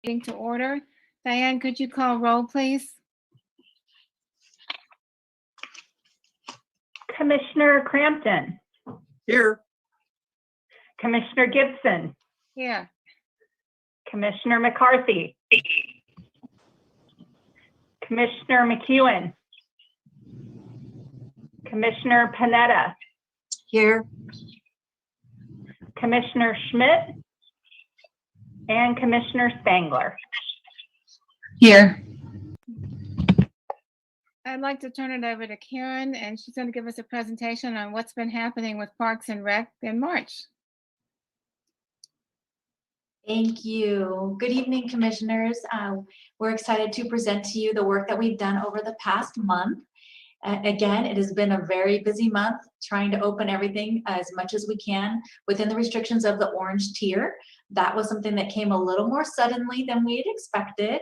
To order. Diane, could you call roll, please? Commissioner Crampton. Here. Commissioner Gibson. Here. Commissioner McCarthy. Commissioner McEwen. Commissioner Panetta. Here. Commissioner Schmidt. And Commissioner Spangler. Here. I'd like to turn it over to Karen, and she's going to give us a presentation on what's been happening with Parks and Rec in March. Thank you. Good evening, commissioners. We're excited to present to you the work that we've done over the past month. Again, it has been a very busy month trying to open everything as much as we can within the restrictions of the orange tier. That was something that came a little more suddenly than we had expected.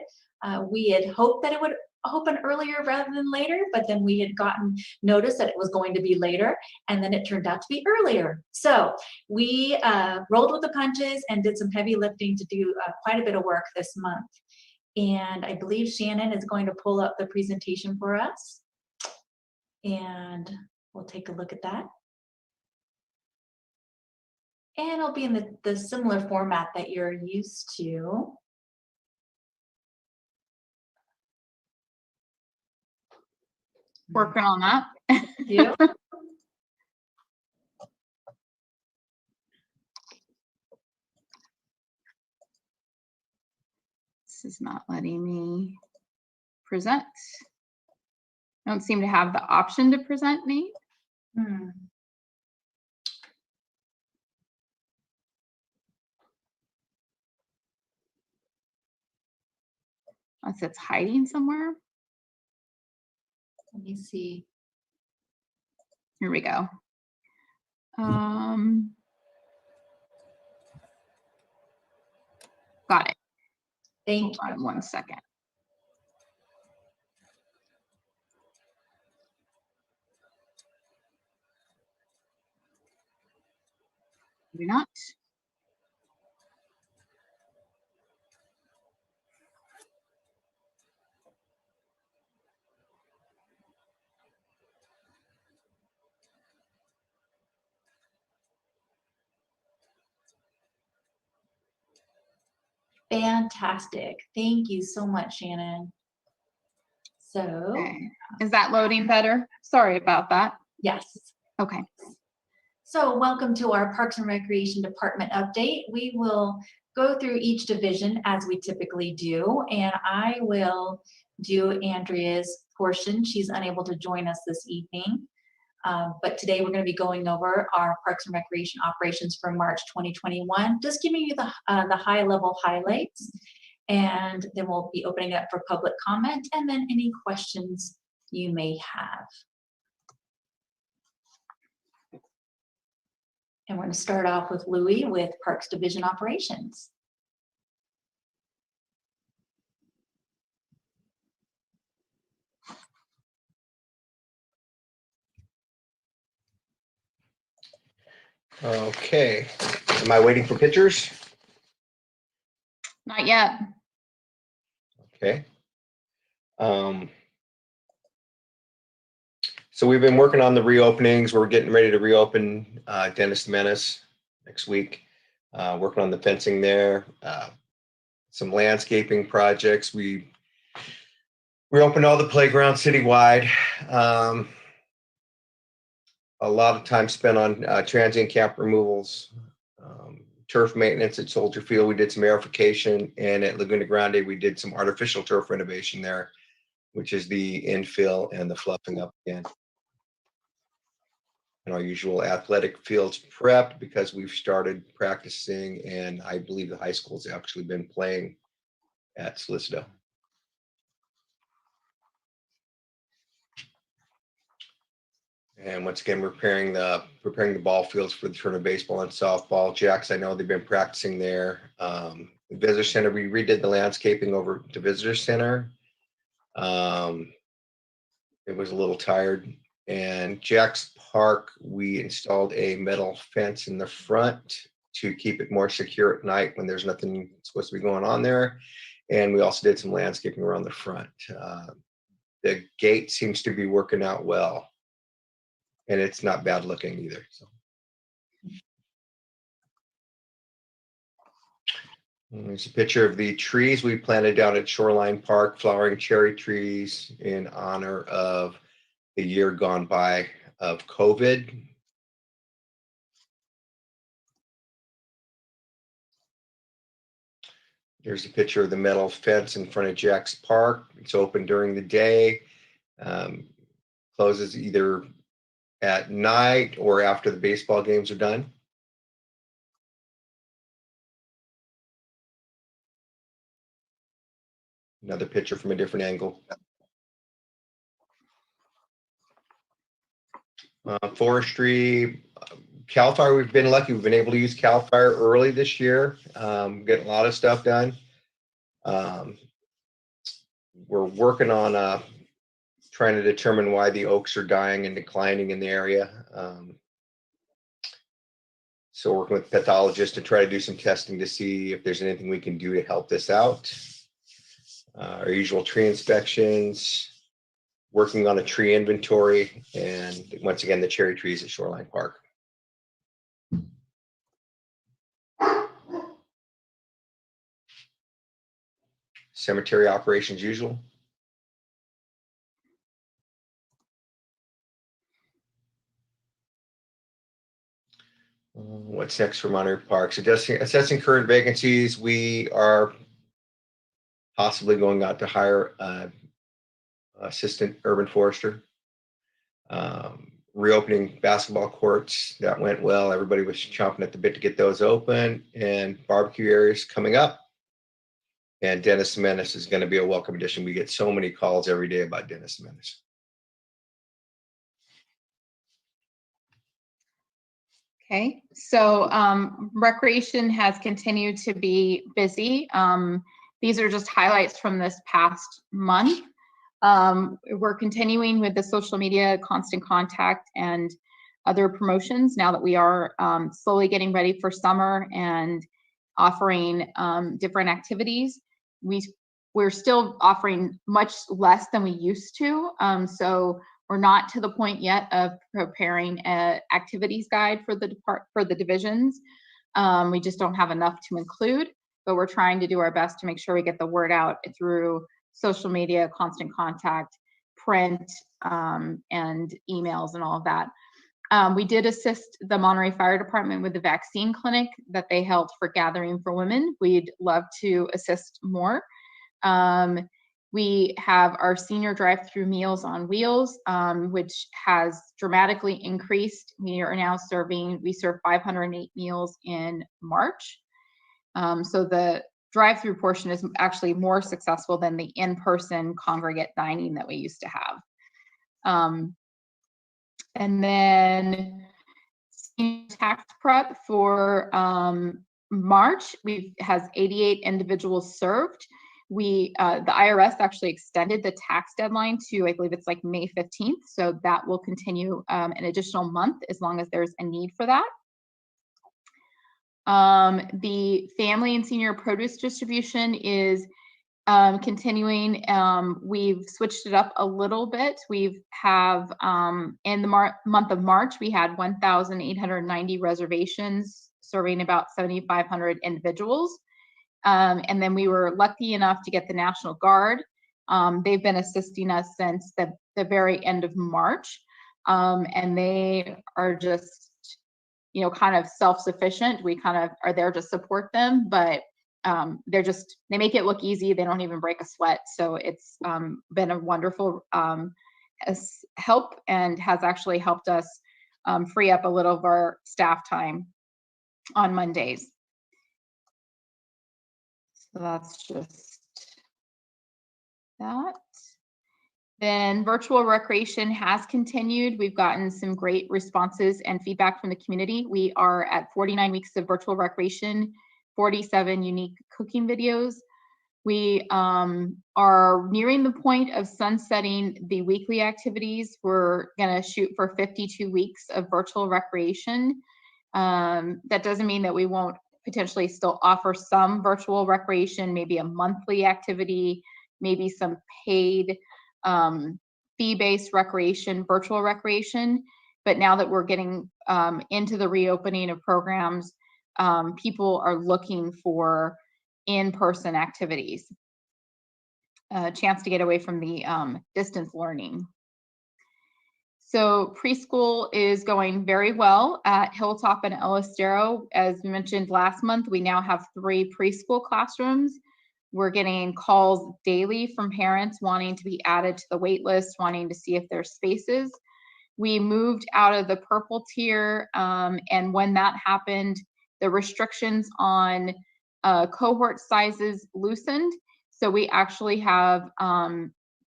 We had hoped that it would open earlier rather than later, but then we had gotten notice that it was going to be later, and then it turned out to be earlier. So we rolled with the punches and did some heavy lifting to do quite a bit of work this month. And I believe Shannon is going to pull up the presentation for us. And we'll take a look at that. And it'll be in the similar format that you're used to. Working on that. Thank you. This is not letting me present. I don't seem to have the option to present, Nate. Unless it's hiding somewhere. Let me see. Here we go. Got it. Thank Hold on 1 second. Maybe not. Fantastic. Thank you so much, Shannon. So, Okay. Is that loading better? Sorry about that. yes. Okay. So welcome to our Parks and Recreation Department update. We will go through each division as we typically do, and I will do Andrea's portion. She's unable to join us this evening. But today we're going to be going over our Parks and Recreation operations for March 2021, just giving you the high level highlights, and then we'll be opening it up for public comment and then any questions you may have. And we're going to start off with Louie with Parks Division operations. Okay. Am I waiting for pictures? Not yet. Okay. So we've been working on the reopenings. We're getting ready to reopen Dennis Menace next week. Working on the fencing there. Some landscaping projects. We reopened all the playgrounds citywide. A lot of time spent on transient camp removals, turf maintenance at Soldier Field. We did some aerification, and at Laguna Grande, we did some artificial turf renovation there, which is the infill and the fluffing up again. And our usual athletic fields prepped because we've started practicing, and I believe the high school's actually been playing at Solicitor. And once again, we're preparing the ball fields for the turn of baseball and softball. Jacks, I know they've been practicing there. The visitor center, we redid the landscaping over the visitor center. It was a little tired. And Jack's Park, we installed a metal fence in the front to keep it more secure at night when there's nothing supposed to be going on there. And we also did some landscaping around the front. The gate seems to be working out well, and it's not bad looking either. So. And there's a picture of the trees we planted down at Shoreline Park, flowering cherry trees in honor of the year gone by of COVID. Here's a picture of the metal fence in front of Jack's Park. It's open during the day, closes either at night or after the baseball games are done. Another picture from a different angle. Forestry, CAL FIRE, we've been lucky. We've been able to use CAL FIRE early this year, getting a lot of stuff done. We're working on trying to determine why the oaks are dying and declining in the area. So working with pathologists to try to do some testing to see if there's anything we can do to help this out. Our usual tree inspections, working on a tree inventory, and once again, the cherry trees at Shoreline Park. Cemetery operations usual. What's next for Monterey Parks? Assessing current vacancies. We are possibly going out to hire assistant urban forester. Reopening basketball courts, that went well. Everybody was chomping at the bit to get those open, and barbecue areas coming up. And Dennis the Menace is going to be a welcome addition. We get so many calls every day about Dennis the Menace. Okay, so recreation has continued to be busy. These are just highlights from this past month. We're continuing with the social media, constant contact, and other promotions now that we are slowly getting ready for summer and offering different activities. We're still offering much less than we used to. So we're not to the point yet of preparing an activities guide for the divisions. We just don't have enough to include, but we're trying to do our best to make sure we get the word out through social media, constant contact, print, and emails and all of that. We did assist the Monterey Fire Department with the vaccine clinic that they held for Gathering for Women. We'd love to assist more. We have our senior drive-through Meals on Wheels, which has dramatically increased. We serve 508 meals in March. So the drive-through portion is actually more successful than the in-person congregate dining that we used to have. And then tax prep for March, has 88 individuals served. The IRS actually extended the tax deadline to, I believe it's like May 15th. So that will continue an additional month as long as there's a need for that. The family and senior produce distribution is continuing. We've switched it up a little bit. In the month of March, we had 1,890 reservations serving about 7,500 individuals. And then we were lucky enough to get the National Guard. They've been assisting us since the very end of March. And they are just, kind of self-sufficient. We kind of are there to support them, but they make it look easy. They don't even break a sweat. So it's been a wonderful help, and has actually helped us free up a little of our staff time on Mondays. So that's just that. Then virtual recreation has continued. We've gotten some great responses and feedback from the community. We are at 49 weeks of virtual recreation, 47 unique cooking videos. We are nearing the point of sunsetting the weekly activities. We're going to shoot for 52 weeks of virtual recreation. That doesn't mean that we won't potentially still offer some virtual recreation, maybe a monthly activity, maybe some paid fee-based recreation, virtual recreation. But now that we're getting into the reopening of programs, people are looking for in-person activities, a chance to get away from the distance learning. So preschool is going very well at Hilltop and El Estero. As we mentioned last month, we now have 3 preschool classrooms. We're getting calls daily from parents wanting to be added to the wait list, wanting to see if there's spaces. We moved out of the purple tier, and when that happened, the restrictions on cohort sizes loosened. So we actually have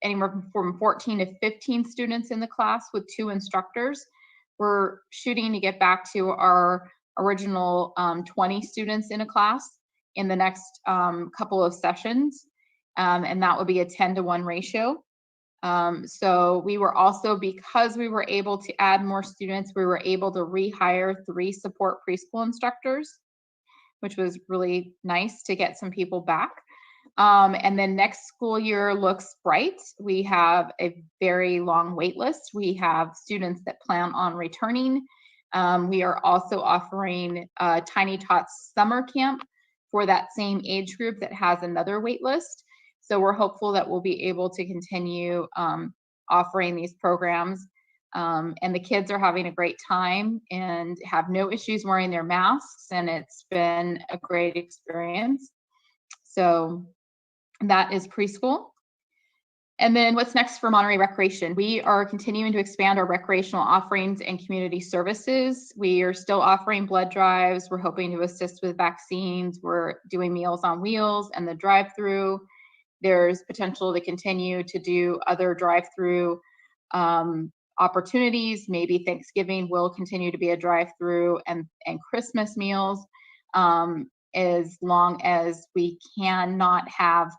anywhere from 14 to 15 students in the class with 2 instructors. We're shooting to get back to our original 20 students in a class in the next couple of sessions, and that would be a 10-to-1 ratio. So we were also, because we were able to add more students, we were able to rehire 3 support preschool instructors, which was really nice to get some people back. And then next school year looks bright. We have a very long wait list. We have students that plan on returning. We are also offering Tiny Tots summer camp for that same age group that has another wait list. So we're hopeful that we'll be able to continue offering these programs. And the kids are having a great time and have no issues wearing their masks, and it's been a great experience. So that is preschool. And then what's next for Monterey Recreation? We are continuing to expand our recreational offerings and community services. We are still offering blood drives. We're hoping to assist with vaccines. We're doing Meals on Wheels and the drive-through. There's potential to continue to do other drive-through opportunities. Maybe Thanksgiving will continue to be a drive-through, and Christmas meals, as long as we cannot have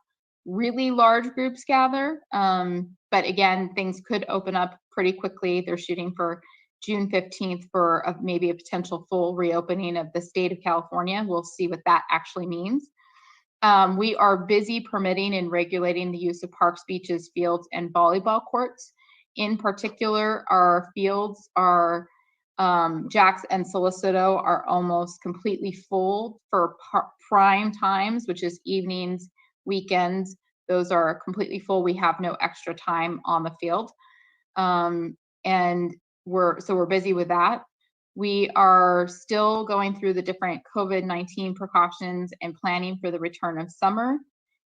really large groups gather. But again, things could open up pretty quickly. They're shooting for June 15th for maybe a potential full reopening of the state of California. We'll see what that actually means. We are busy permitting and regulating the use of parks, beaches, fields, and volleyball courts. In particular, our fields are Jax and Solicito are almost completely full for prime times, which is evenings, weekends. Those are completely full. We have no extra time on the field. And we're busy with that. We are still going through the different COVID-19 precautions and planning for the return of summer.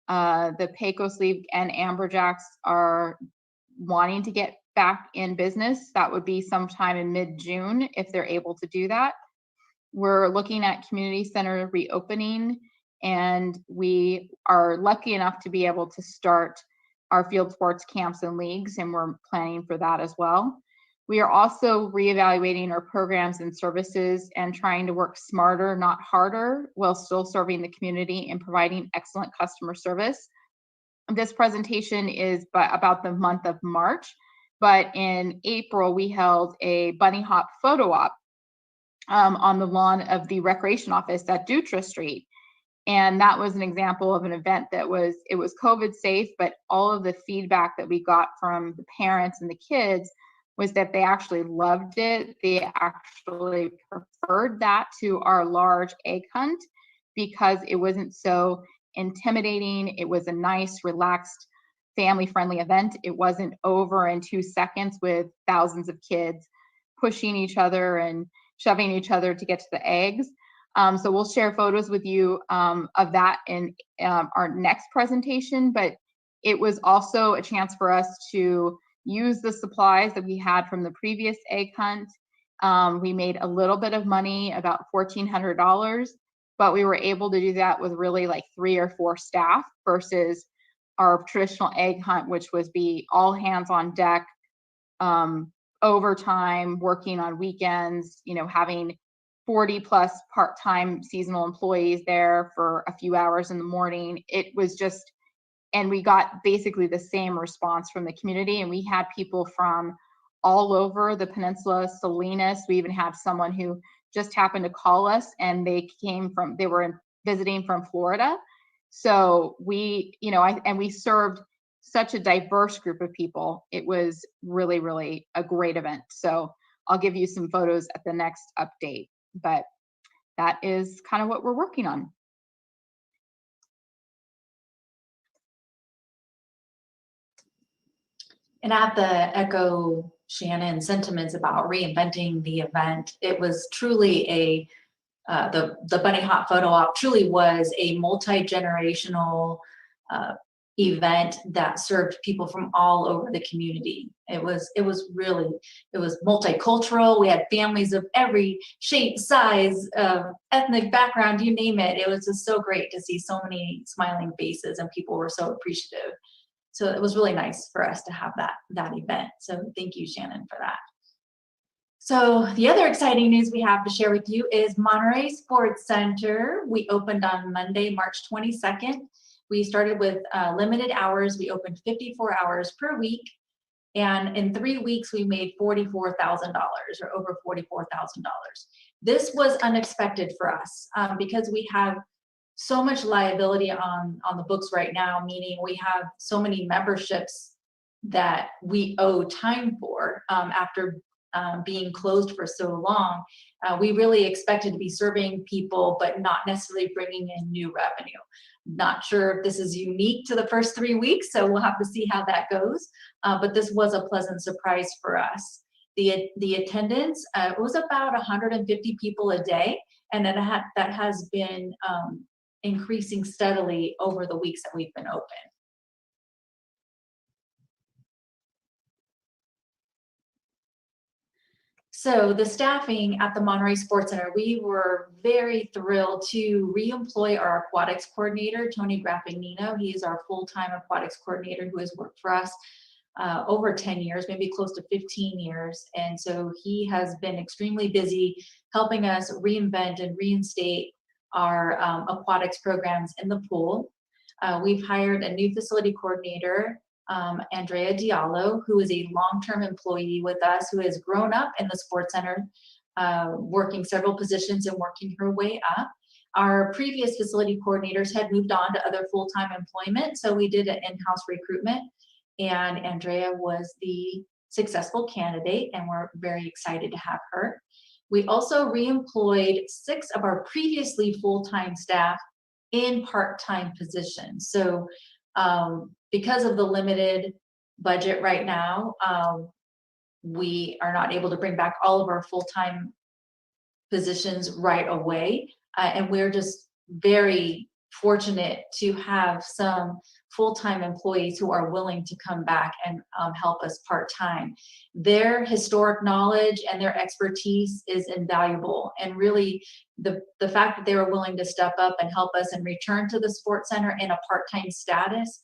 The Pecos League and Amberjacks are wanting to get back in business. That would be sometime in mid-June if they're able to do that. We're looking at community center reopening, and we are lucky enough to be able to start our field sports camps and leagues, and we're planning for that as well. We are also reevaluating our programs and services and trying to work smarter, not harder, while still serving the community and providing excellent customer service. This presentation is about the month of March, but in April, we held a bunny hop photo op on the lawn of the recreation office at Dutra Street. And that was an example of an event that was COVID safe, but all of the feedback that we got from the parents and the kids was that they actually loved it. They actually preferred that to our large egg hunt because it wasn't so intimidating. It was a nice, relaxed, family-friendly event. It wasn't over in 2 seconds with thousands of kids pushing each other and shoving each other to get to the eggs. So we'll share photos with you of that in our next presentation, but it was also a chance for us to use the supplies that we had from the previous egg hunt. We made a little bit of money, about $1,400, but we were able to do that with really like 3 or 4 staff versus our traditional egg hunt, which was be all hands on deck, overtime, working on weekends, having 40 plus part-time seasonal employees there for a few hours in the morning. It was just, and we got basically the same response from the community. And we had people from all over the peninsula, Salinas. We even had someone who just happened to call us, and they were visiting from Florida. So we, and we served such a diverse group of people. It was really, really a great event. So I'll give you some photos at the next update, but that is kind of what we're working on. And I have to echo Shannon's sentiments about reinventing the event. It was truly the Bunny Hop Photo Op truly was a multi-generational event that served people from all over the community. It was multicultural. We had families of every shape, size, ethnic background, you name it. It was just so great to see so many smiling faces, and people were so appreciative. So it was really nice for us to have that event. So thank you, Shannon, for that. So the other exciting news we have to share with you is Monterey Sports Center. We opened on Monday, March 22nd. We started with limited hours. We opened 54 hours per week. And in 3 weeks, we made $44,000 or over $44,000. This was unexpected for us because we have so much liability on the books right now, meaning we have so many memberships that we owe time for after being closed for so long. We really expected to be serving people, but not necessarily bringing in new revenue. Not sure if this is unique to the first 3 weeks, so we'll have to see how that goes. But this was a pleasant surprise for us. The attendance was about 150 people a day, and that has been increasing steadily over the weeks that we've been open. So the staffing at the Monterey Sports Center, we were very thrilled to re-employ our aquatics coordinator, Tony Graffignino. He is our full-time aquatics coordinator who has worked for us over 10 years, maybe close to 15 years. And so he has been extremely busy helping us reinvent and reinstate our aquatics programs in the pool. We've hired a new facility coordinator, Andrea Diallo, who is a long-term employee with us, who has grown up in the sports center, working several positions and working her way up. Our previous facility coordinators had moved on to other full-time employment, so we did an in-house recruitment, and Andrea was the successful candidate, and we're very excited to have her. We also re-employed 6 of our previously full-time staff in part-time positions. So because of the limited budget right now, we are not able to bring back all of our full-time positions right away. And we're just very fortunate to have some full-time employees who are willing to come back and help us part-time. Their historic knowledge and their expertise is invaluable. And really, the fact that they were willing to step up and help us and return to the sports center in a part-time status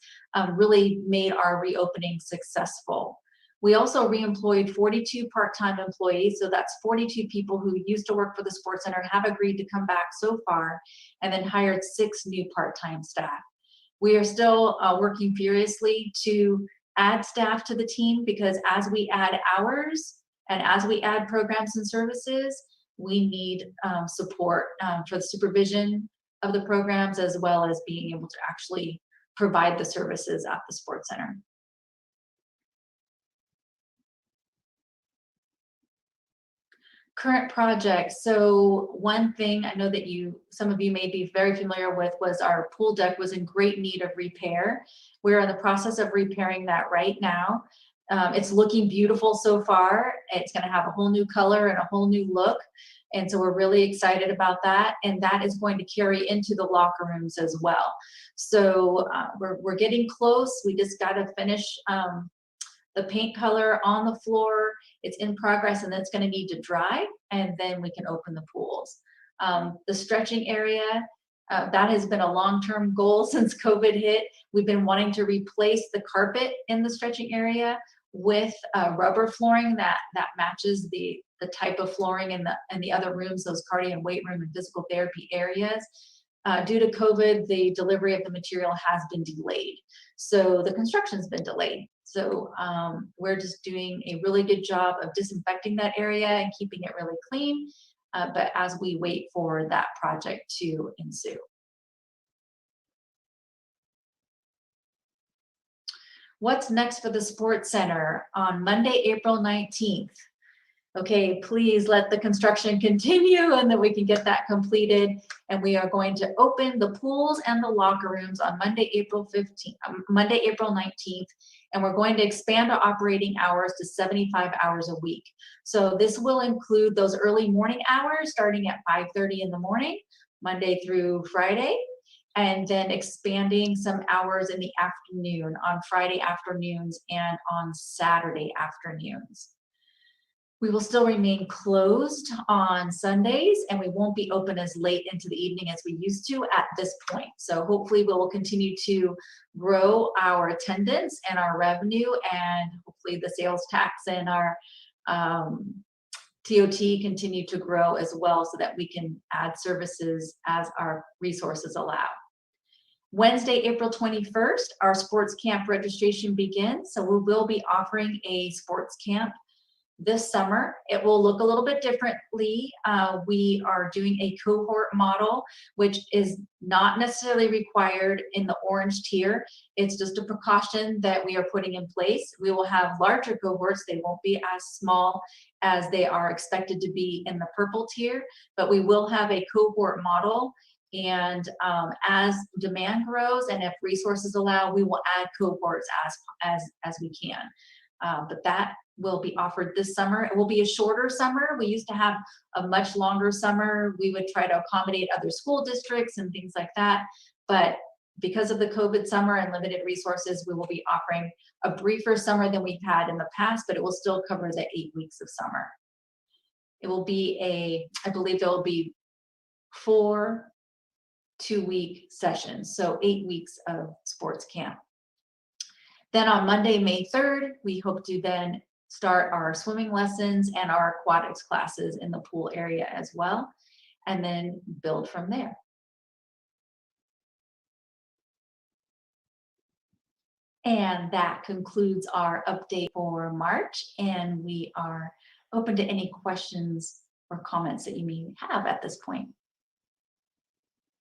really made our reopening successful. We also re-employed 42 part-time employees, so that's 42 people who used to work for the sports center, have agreed to come back so far, and then hired 6 new part-time staff. We are still working furiously to add staff to the team, because as we add hours and as we add programs and services, we need support for the supervision of the programs, as well as being able to actually provide the services at the sports center. Current projects. So one thing I know that some of you may be very familiar with was our pool deck was in great need of repair. We're in the process of repairing that right now. It's looking beautiful so far. It's going to have a whole new color and a whole new look. And so we're really excited about that. And that is going to carry into the locker rooms as well. So we're getting close. We just got to finish the paint color on the floor. It's in progress, and it's going to need to dry, and then we can open the pools. The stretching area, that has been a long-term goal since COVID hit. We've been wanting to replace the carpet in the stretching area with rubber flooring that matches the type of flooring in the other rooms, those cardio and weight room and physical therapy areas. Due to COVID, the delivery of the material has been delayed. So the construction's been delayed. So we're just doing a really good job of disinfecting that area and keeping it really clean. but as we wait for that project to ensue. What's next for the Sports Center on Monday, April 19th? Okay, please let the construction continue and then we can get that completed. And we are going to open the pools and the locker rooms on Monday, April 19th. And we're going to expand our operating hours to 75 hours a week. So this will include those early morning hours starting at 5:30 in the morning, Monday through Friday, and then expanding some hours in the afternoon on Friday afternoons and on Saturday afternoons. We will still remain closed on Sundays, and we won't be open as late into the evening as we used to at this point. So hopefully we will continue to grow our attendance and our revenue, and hopefully the sales tax and our TOT continue to grow as well so that we can add services as our resources allow. Wednesday, April 21st, our sports camp registration begins. So we will be offering a sports camp this summer. It will look a little bit differently. We are doing a cohort model, which is not necessarily required in the orange tier. It's just a precaution that we are putting in place. We will have larger cohorts. They won't be as small as they are expected to be in the purple tier, but we will have a cohort model. And as demand grows and if resources allow, we will add cohorts as we can. But that will be offered this summer. It will be a shorter summer. We used to have a much longer summer. We would try to accommodate other school districts and things like that. But because of the COVID summer and limited resources, we will be offering a briefer summer than we've had in the past, but it will still cover the 8 weeks of summer. It will be I believe there will be 4 2-week sessions, so 8 weeks of sports camp. Then on Monday, May 3rd, we hope to then start our swimming lessons and our aquatics classes in the pool area as well, and then build from there. And that concludes our update for March, and we are open to any questions or comments that you may have at this point.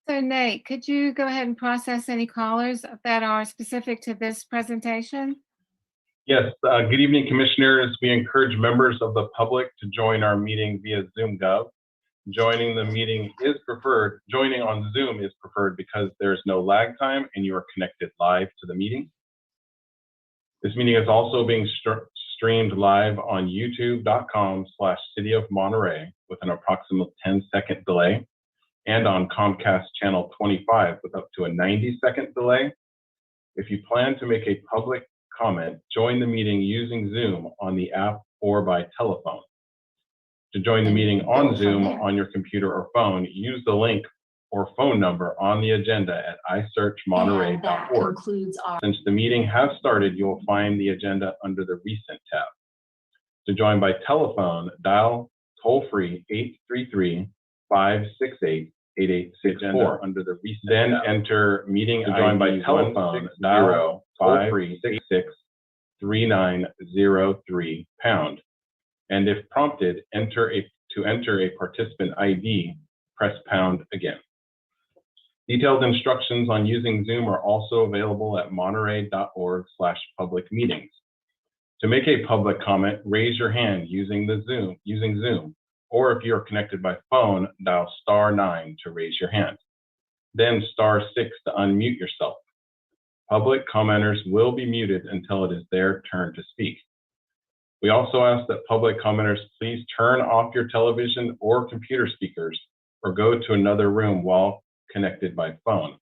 So Nate, could you go ahead and process any callers that are specific to this presentation? Yes, good evening, commissioners. We encourage members of the public to join our meeting via Zoom Gov. Joining the meeting is preferred. Joining on Zoom is preferred because there's no lag time and you are connected live to the meeting. This meeting is also being streamed live on youtube.com/City of Monterey with an approximate 10-second delay, and on Comcast channel 25 with up to a 90-second delay. If you plan to make a public comment, join the meeting using Zoom on the app or by telephone. To join the meeting on Zoom on your computer or phone, use the link or phone number on the agenda at isearchmonterey.org. Since the meeting has started, you will find the agenda under the Recent tab. To join by telephone, dial toll-free 833-568-8864 under the Recent Then tab. Enter meeting to join by telephone, dial toll-free 666-3903 pound. And if prompted, to enter a participant ID, press pound again. Detailed instructions on using Zoom are also available at monterey.org/public meetings. To make a public comment, raise your hand using Zoom, or if you are connected by phone, dial *9 to raise your hand. Then *6 to unmute yourself. Public commenters will be muted until it is their turn to speak. We also ask that public commenters please turn off your television or computer speakers or go to another room while connected by phone,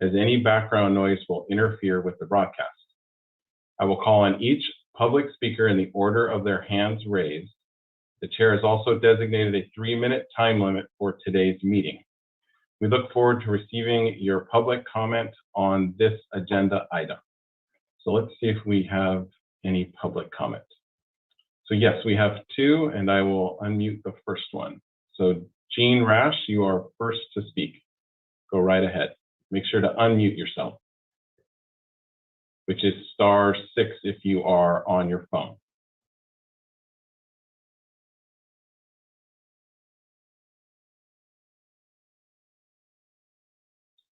as any background noise will interfere with the broadcast. I will call on each public speaker in the order of their hands raised. The chair has also designated a 3-minute time limit for today's meeting. We look forward to receiving your public comment on this agenda item. So let's see if we have any public comment. So yes, we have 2, and I will unmute the first one. So Jean Rash, you are first to speak. Go right ahead. Make sure to unmute yourself, which is *6 if you are on your phone.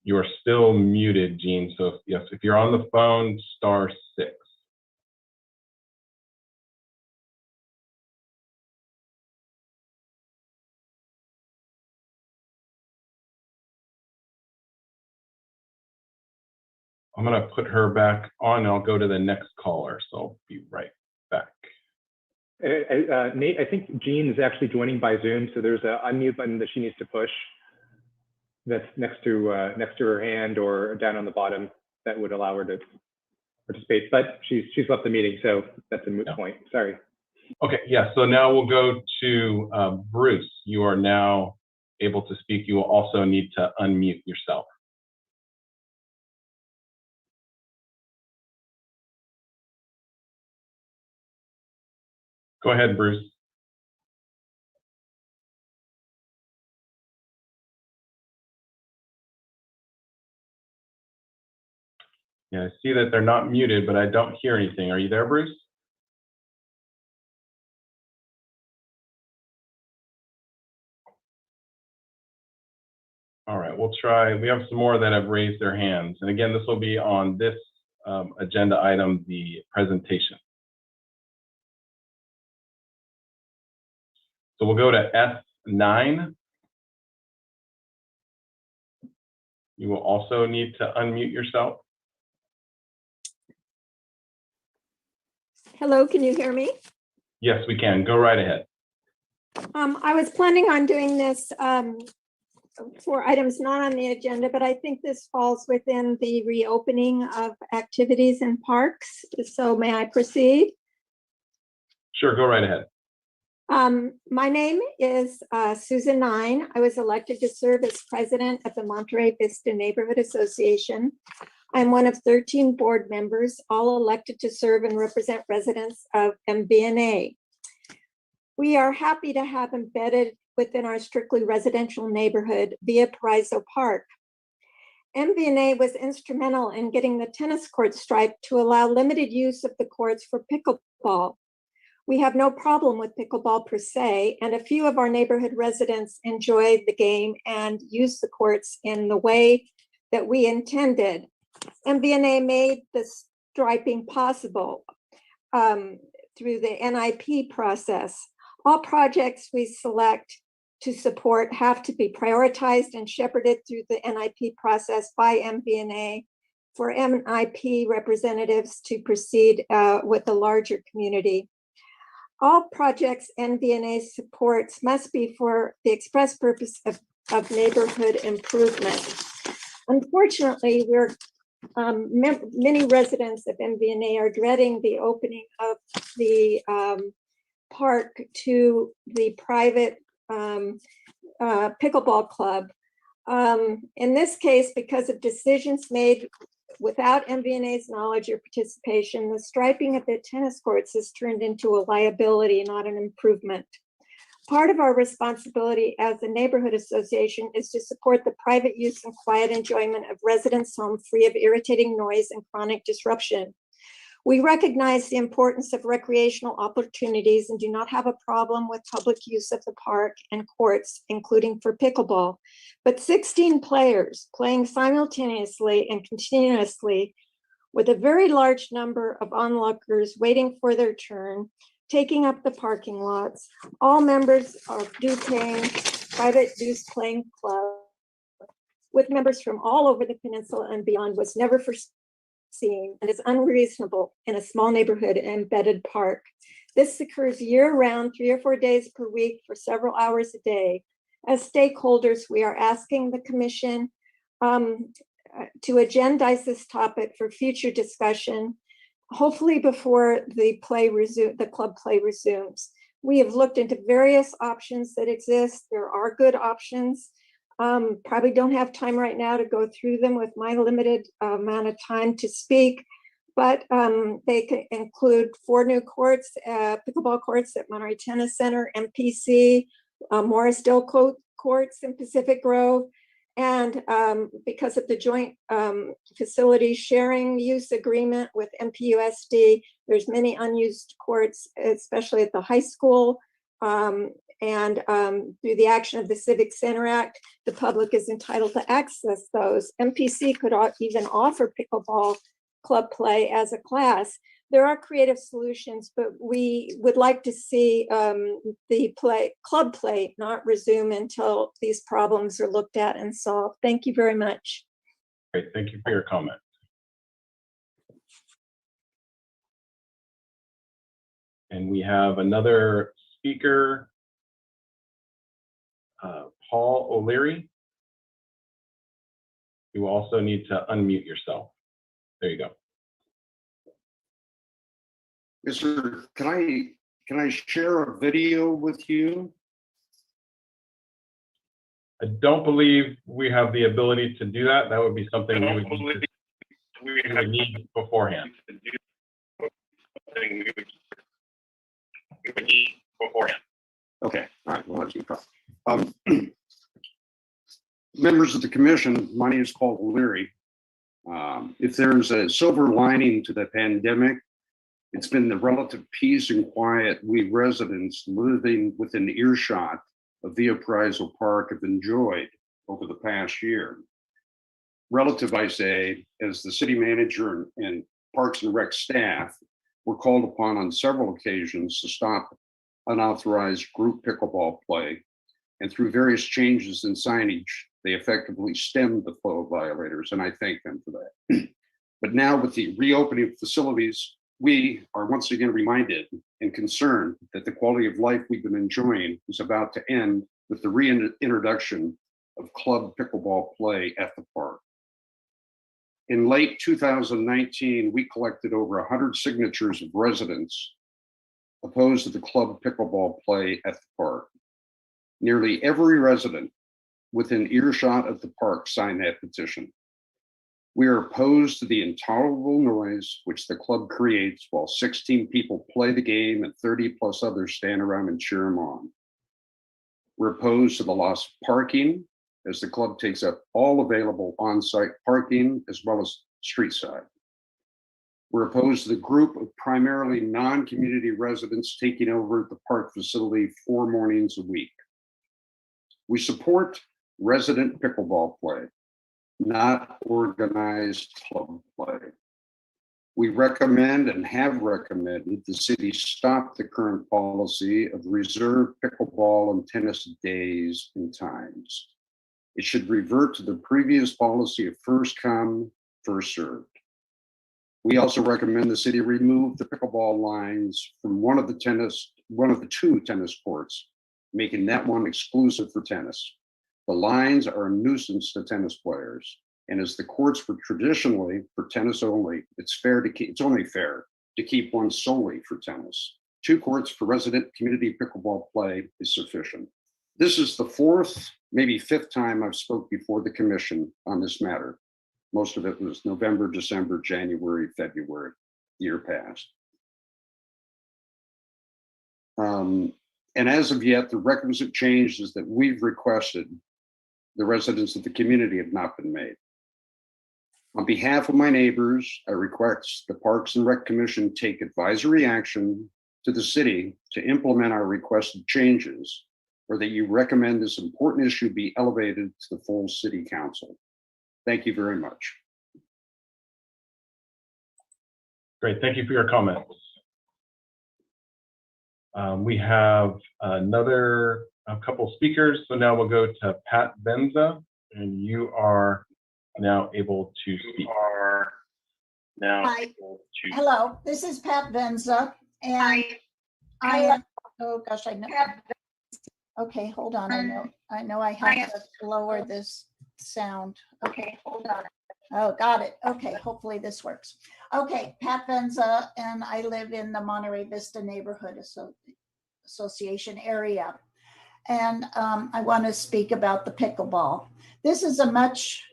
You are still muted, Jean. So yes, if you're on the phone, *6. I'm going to put her back on, and I'll go to the next caller. So I'll be right back. Nate, I think Jean is actually joining by Zoom, so there's an unmute button that she needs to push. That's next to her hand or down on the bottom that would allow her to participate. But she's left the meeting, so that's a moot point. Sorry. Okay, yeah. So now we'll go to Bruce. You are now able to speak. You will also need to unmute yourself. Go ahead, Bruce. Yeah, I see that they're not muted, but I don't hear anything. Are you there, Bruce? All right, we'll try. We have some more that have raised their hands. And again, this will be on this agenda item, the presentation. So we'll go to S9. You will also need to unmute yourself. Hello, can you hear me? Yes, we can. Go right ahead. I was planning on doing this for items not on the agenda, but I think this falls within the reopening of activities in parks. So may I proceed? Sure, go right ahead. My name is Susan Nine. I was elected to serve as president of the Monterey Vista Neighborhood Association. I'm one of 13 board members, all elected to serve and represent residents of MVNA. We are happy to have embedded within our strictly residential neighborhood via Paraiso Park. MVNA was instrumental in getting the tennis court striped to allow limited use of the courts for pickleball. We have no problem with pickleball per se, and a few of our neighborhood residents enjoy the game and use the courts in the way that we intended. MVNA made the striping possible through the NIP process. All projects we select to support have to be prioritized and shepherded through the NIP process by MVNA for NIP representatives to proceed with the larger community. All projects NVNA supports must be for the express purpose of neighborhood improvement. Unfortunately, many residents of MVNA are dreading the opening of the park to the private pickleball club. In this case, because of decisions made without MVNA's knowledge or participation, the striping of the tennis courts has turned into a liability, not an improvement. Part of our responsibility as a neighborhood association is to support the private use and quiet enjoyment of residents' home free of irritating noise and chronic disruption. We recognize the importance of recreational opportunities and do not have a problem with public use of the park and courts, including for pickleball. But 16 players playing simultaneously and continuously with a very large number of onlookers waiting for their turn, taking up the parking lots, all members of due-paying private dues-paying club with members from all over the peninsula and beyond was never foreseen and is unreasonable in a small neighborhood embedded park. This occurs year-round, 3 or 4 days per week for several hours a day. As stakeholders, we are asking the commission to agendize this topic for future discussion, hopefully before the club play resumes. We have looked into various options that exist. There are good options. Probably don't have time right now to go through them with my limited amount of time to speak, but they can include 4 new courts, pickleball courts at Monterey Tennis Center, MPC, Morrisdale courts in Pacific Grove, and because of the joint facility sharing use agreement with MPUSD, there's many unused courts, especially at the high school, And through the action of the Civic Center Act, the public is entitled to access those. MPC could even offer pickleball club play as a class. There are creative solutions, but we would like to see the club play not resume until these problems are looked at and solved. Thank you very much. Great, thank you for your comment. And we have another speaker, Paul O'Leary. You also need to unmute yourself. There you go. Yes, sir. Can I share a video with you? I don't believe we have the ability to do that. That would be something we would need beforehand. Okay, all right, well, let's keep talking. Members of the commission, my name is Paul O'Leary. If there's a silver lining to the pandemic, it's been the relative peace and quiet we residents living within earshot of Valparaiso Park have enjoyed over the past year. Relative, I say, as the city manager and Parks and Rec staff were called upon on several occasions to stop unauthorized group pickleball play, and through various changes in signage, they effectively stemmed the flow of violators, and I thank them for that. But now with the reopening of facilities, we are once again reminded and concerned that the quality of life we've been enjoying is about to end with the reintroduction of club pickleball play at the park. In late 2019, we collected over 100 signatures of residents opposed to the club pickleball play at the park. Nearly every resident within earshot of the park signed that petition. We are opposed to the intolerable noise which the club creates while 16 people play the game and 30 plus others stand around and cheer them on. We're opposed to the loss of parking as the club takes up all available on-site parking as well as street side. We're opposed to the group of primarily non-community residents taking over the park facility 4 mornings a week. We support resident pickleball play, not organized club play. We recommend and have recommended the city stop the current policy of reserved pickleball and tennis days and times. It should revert to the previous policy of first come, first served. We also recommend the city remove the pickleball lines from one of the 2 tennis courts, making that one exclusive for tennis. The lines are a nuisance to tennis players, and as the courts were traditionally for tennis only, it's only fair to keep one solely for tennis. 2 courts for resident community pickleball play is sufficient. This is the 4th, maybe 5th time I've spoke before the commission on this matter. Most of it was November, December, January, February, year past. And as of yet, the requisite changes that we've requested, the residents of the community have not been made. On behalf of my neighbors, I request the Parks and Rec Commission take advisory action to the city to implement our requested changes, or that you recommend this important issue be elevated to the full city council. Thank you very much. Great, thank you for your comments. We have a couple speakers, so now we'll go to Pat Benza, and you are now able to speak. Hi. Hello, this is Pat Benza, and I oh gosh, I know. Okay, hold on. I know I have to lower this sound. Okay, hold on. Oh, got it. Okay, hopefully this works. Okay, Pat Benza, and I live in the Monterey Vista Neighborhood Association area. And I want to speak about the pickleball. This is a much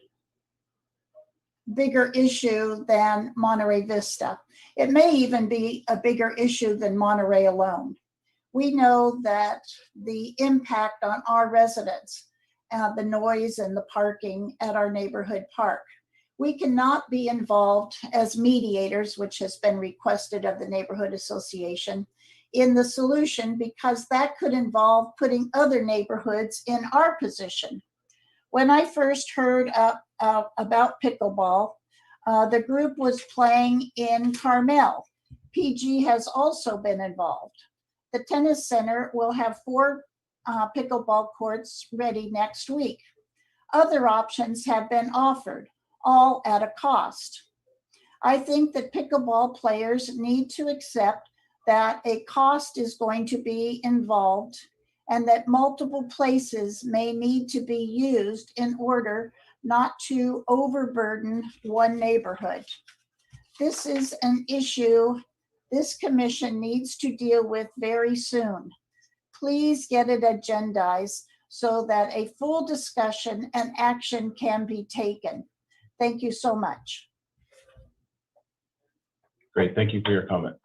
bigger issue than Monterey Vista. It may even be a bigger issue than Monterey alone. We know that the impact on our residents, the noise and the parking at our neighborhood park. We cannot be involved as mediators, which has been requested of the neighborhood association, in the solution because that could involve putting other neighborhoods in our position. When I first heard about pickleball, the group was playing in Carmel. PG has also been involved. The tennis center will have 4 pickleball courts ready next week. Other options have been offered, all at a cost. I think that pickleball players need to accept that a cost is going to be involved and that multiple places may need to be used in order not to overburden one neighborhood. This is an issue this commission needs to deal with very soon. Please get it agendized so that a full discussion and action can be taken. Thank you so much. Great, thank you for your comments.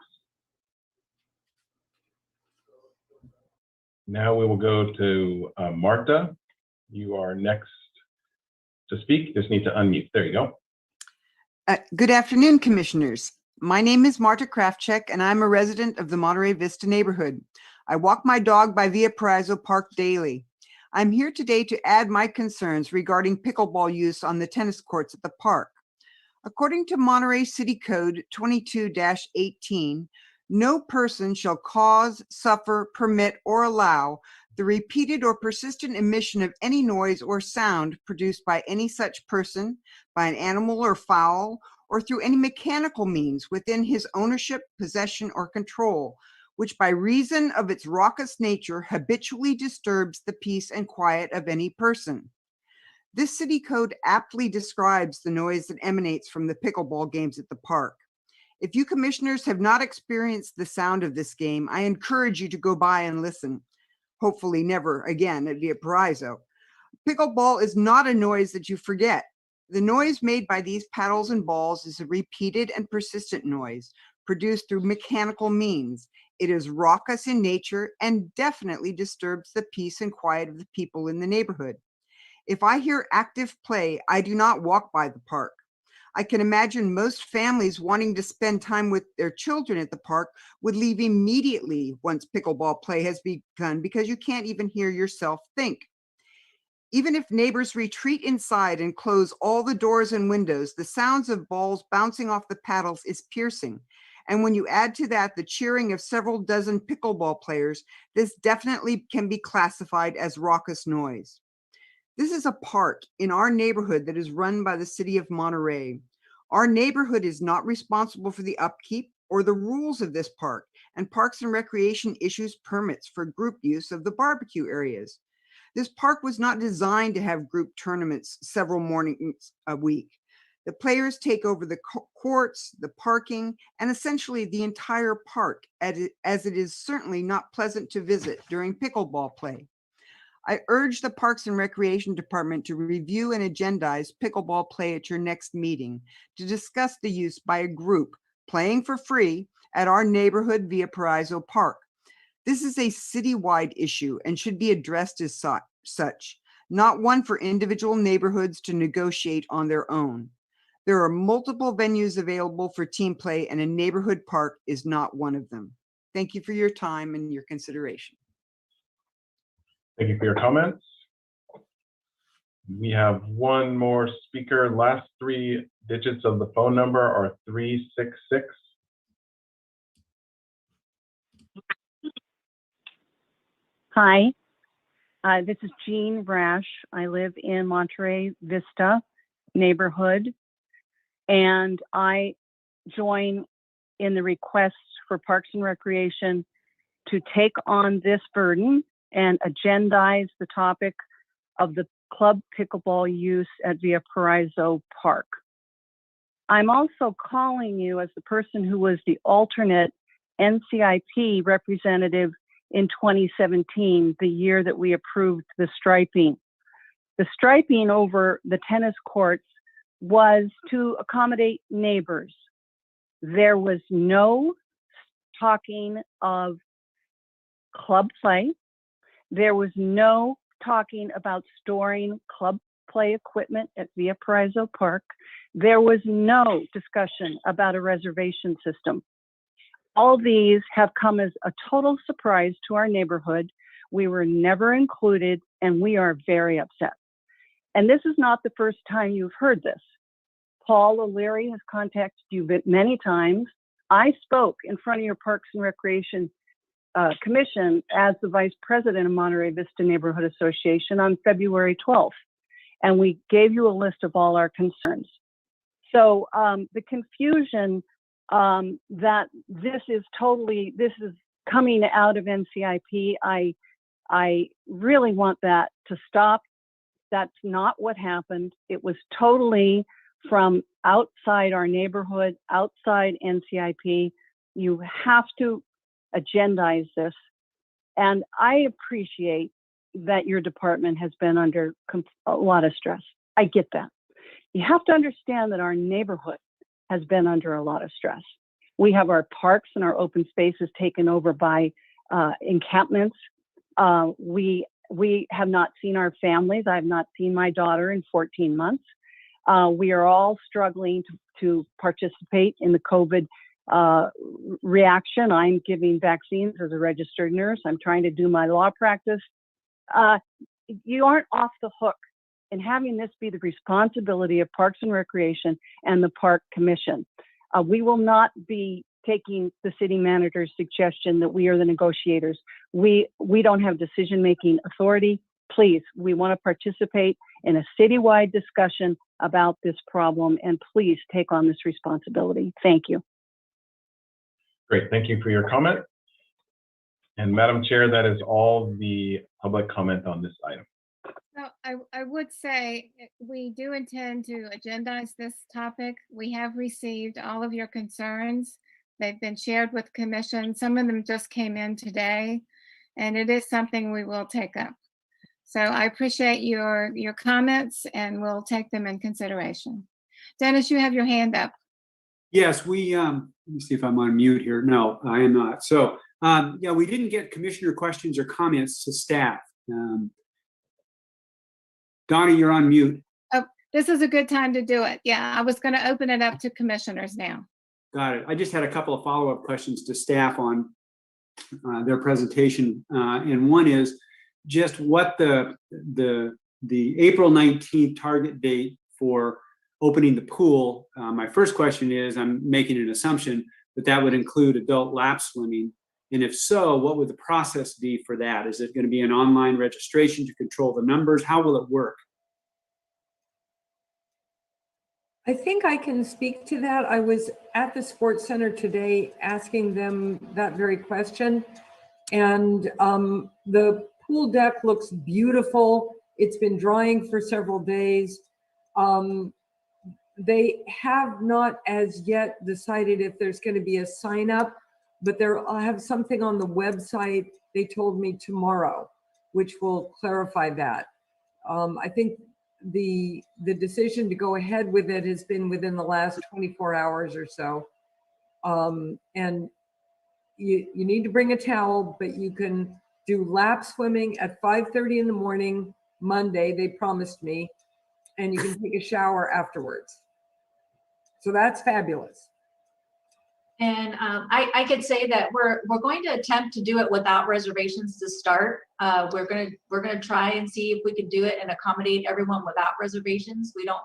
Now we will go to Marta. You are next to speak. Just need to unmute. There you go. Good afternoon, commissioners. My name is Marta Krafchek, and I'm a resident of the Monterey Vista neighborhood. I walk my dog by Via Paraiso Park daily. I'm here today to add my concerns regarding pickleball use on the tennis courts at the park. According to Monterey City Code 22-18, no person shall cause, suffer, permit, or allow the repeated or persistent emission of any noise or sound produced by any such person, by an animal or fowl, or through any mechanical means within his ownership, possession, or control, which by reason of its raucous nature habitually disturbs the peace and quiet of any person. This city code aptly describes the noise that emanates from the pickleball games at the park. If you commissioners have not experienced the sound of this game, I encourage you to go by and listen. Hopefully never again at Via Paraiso. Pickleball is not a noise that you forget. The noise made by these paddles and balls is a repeated and persistent noise produced through mechanical means. It is raucous in nature and definitely disturbs the peace and quiet of the people in the neighborhood. If I hear active play, I do not walk by the park. I can imagine most families wanting to spend time with their children at the park would leave immediately once pickleball play has begun because you can't even hear yourself think. Even if neighbors retreat inside and close all the doors and windows, the sounds of balls bouncing off the paddles is piercing. And when you add to that the cheering of several dozen pickleball players, this definitely can be classified as raucous noise. This is a park in our neighborhood that is run by the city of Monterey. Our neighborhood is not responsible for the upkeep or the rules of this park, and Parks and Recreation issues permits for group use of the barbecue areas. This park was not designed to have group tournaments several mornings a week. The players take over the courts, the parking, and essentially the entire park, as it is certainly not pleasant to visit during pickleball play. I urge the Parks and Recreation Department to review and agendize pickleball play at your next meeting to discuss the use by a group playing for free at our neighborhood Via Paraiso Park. This is a citywide issue and should be addressed as such, not one for individual neighborhoods to negotiate on their own. There are multiple venues available for team play, and a neighborhood park is not one of them. Thank you for your time and your consideration. Thank you for your comments. We have one more speaker. Last 3 digits of the phone number are 366. Hi, this is Jean Rash. I live in Monterey Vista neighborhood, and I join in the request for Parks and Recreation to take on this burden and agendize the topic of the club pickleball use at Via Paraiso Park. I'm also calling you as the person who was the alternate NCIP representative in 2017, the year that we approved the striping. The striping over the tennis courts was to accommodate neighbors. There was no talking of club play. There was no talking about storing club play equipment at Via Paraiso Park. There was no discussion about a reservation system. All these have come as a total surprise to our neighborhood. We were never included, and we are very upset. And this is not the first time you've heard this. Paul O'Leary has contacted you many times. I spoke in front of your Parks and Recreation Commission as the Vice President of Monterey Vista Neighborhood Association on February 12th, and we gave you a list of all our concerns. So the confusion that this is coming out of NCIP, I really want that to stop. That's not what happened. It was totally from outside our neighborhood, outside NCIP. You have to agendize this. And I appreciate that your department has been under a lot of stress. I get that. You have to understand that our neighborhood has been under a lot of stress. We have our parks and our open spaces taken over by encampments. We have not seen our families. I have not seen my daughter in 14 months. We are all struggling to participate in the COVID reaction. I'm giving vaccines as a registered nurse. I'm trying to do my law practice. You aren't off the hook in having this be the responsibility of Parks and Recreation and the Park Commission. We will not be taking the city manager's suggestion that we are the negotiators. We don't have decision-making authority. Please, we want to participate in a citywide discussion about this problem, and please take on this responsibility. Thank you. Great, thank you for your comment. And Madam Chair, that is all the public comment on this item. So I would say we do intend to agendize this topic. We have received all of your concerns. They've been shared with commission. Some of them just came in today, and it is something we will take up. So I appreciate your comments, and we'll take them in consideration. Dennis, you have your hand up. Yes, let me see if I'm on mute here. No, I am not. So yeah, we didn't get commissioner questions or comments to staff. Donnie, you're on mute. Oh, this is a good time to do it. Yeah, I was going to open it up to commissioners now. Got it. I just had a couple of follow-up questions to staff on their presentation. And one is just what the April 19th target date for opening the pool. My first question is, I'm making an assumption that that would include adult lap swimming. And if so, what would the process be for that? Is it going to be an online registration to control the numbers? How will it work? I think I can speak to that. I was at the Sports Center today asking them that very question. And the pool deck looks beautiful. It's been drying for several days. They have not as yet decided if there's going to be a sign up, but I'll have something on the website, they told me tomorrow, which will clarify that. I think the decision to go ahead with it has been within the last 24 hours or so. And you need to bring a towel, but you can do lap swimming at 5:30 in the morning, Monday, they promised me, and you can take a shower afterwards. So that's fabulous. And I could say that we're going to attempt to do it without reservations to start. We're gonna try and see if we can do it and accommodate everyone without reservations. We don't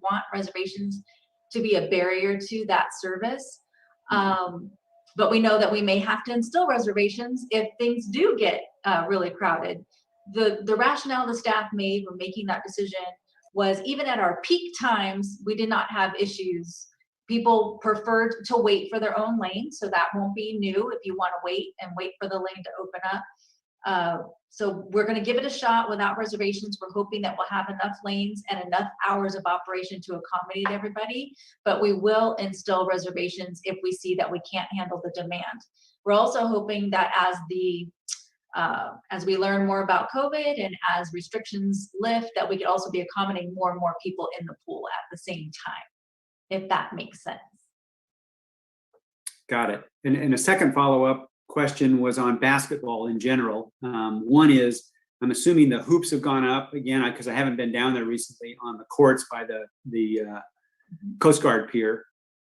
want reservations to be a barrier to that service. But we know that we may have to instill reservations if things do get really crowded. The rationale the staff made when making that decision was even at our peak times, we did not have issues. People preferred to wait for their own lane, so that won't be new if you want to wait for the lane to open up. So we're going to give it a shot without reservations. We're hoping that we'll have enough lanes and enough hours of operation to accommodate everybody, but we will instill reservations if we see that we can't handle the demand. We're also hoping that as we learn more about COVID and as restrictions lift, that we could also be accommodating more and more people in the pool at the same time, if that makes sense. Got it. And a second follow-up question was on basketball in general. One is, I'm assuming the hoops have gone up again, because I haven't been down there recently, on the courts by the Coast Guard pier.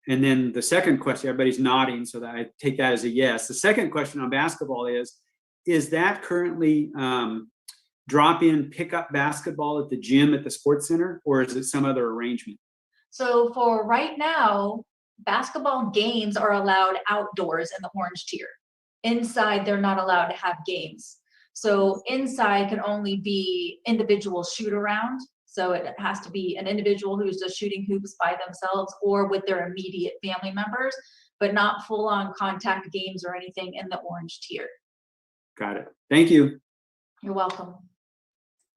And then the second question, everybody's nodding, so that I take that as a yes. The second question on basketball is that currently drop-in pickup basketball at the gym at the sports center, or is it some other arrangement? So for right now, basketball games are allowed outdoors in the orange tier. Inside, they're not allowed to have games. So inside can only be individual shoot around. So it has to be an individual who's just shooting hoops by themselves or with their immediate family members, but not full on contact games or anything in the orange tier. Got it. Thank you. You're welcome.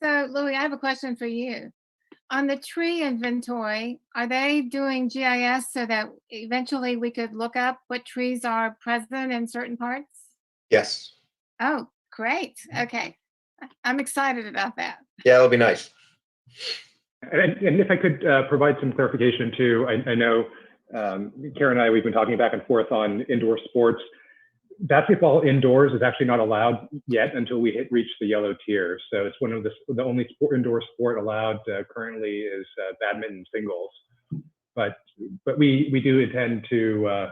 So Louis, I have a question for you. On the tree inventory, are they doing GIS so that eventually we could look up what trees are present in certain parts? Yes. Oh, great. Okay. I'm excited about that. Yeah, it'll be nice. And if I could provide some clarification too, I know Karen and I, we've been talking back and forth on indoor sports. Basketball indoors is actually not allowed yet until we reach the yellow tier. So it's one of the only indoor sport allowed currently is badminton singles. But we do intend to,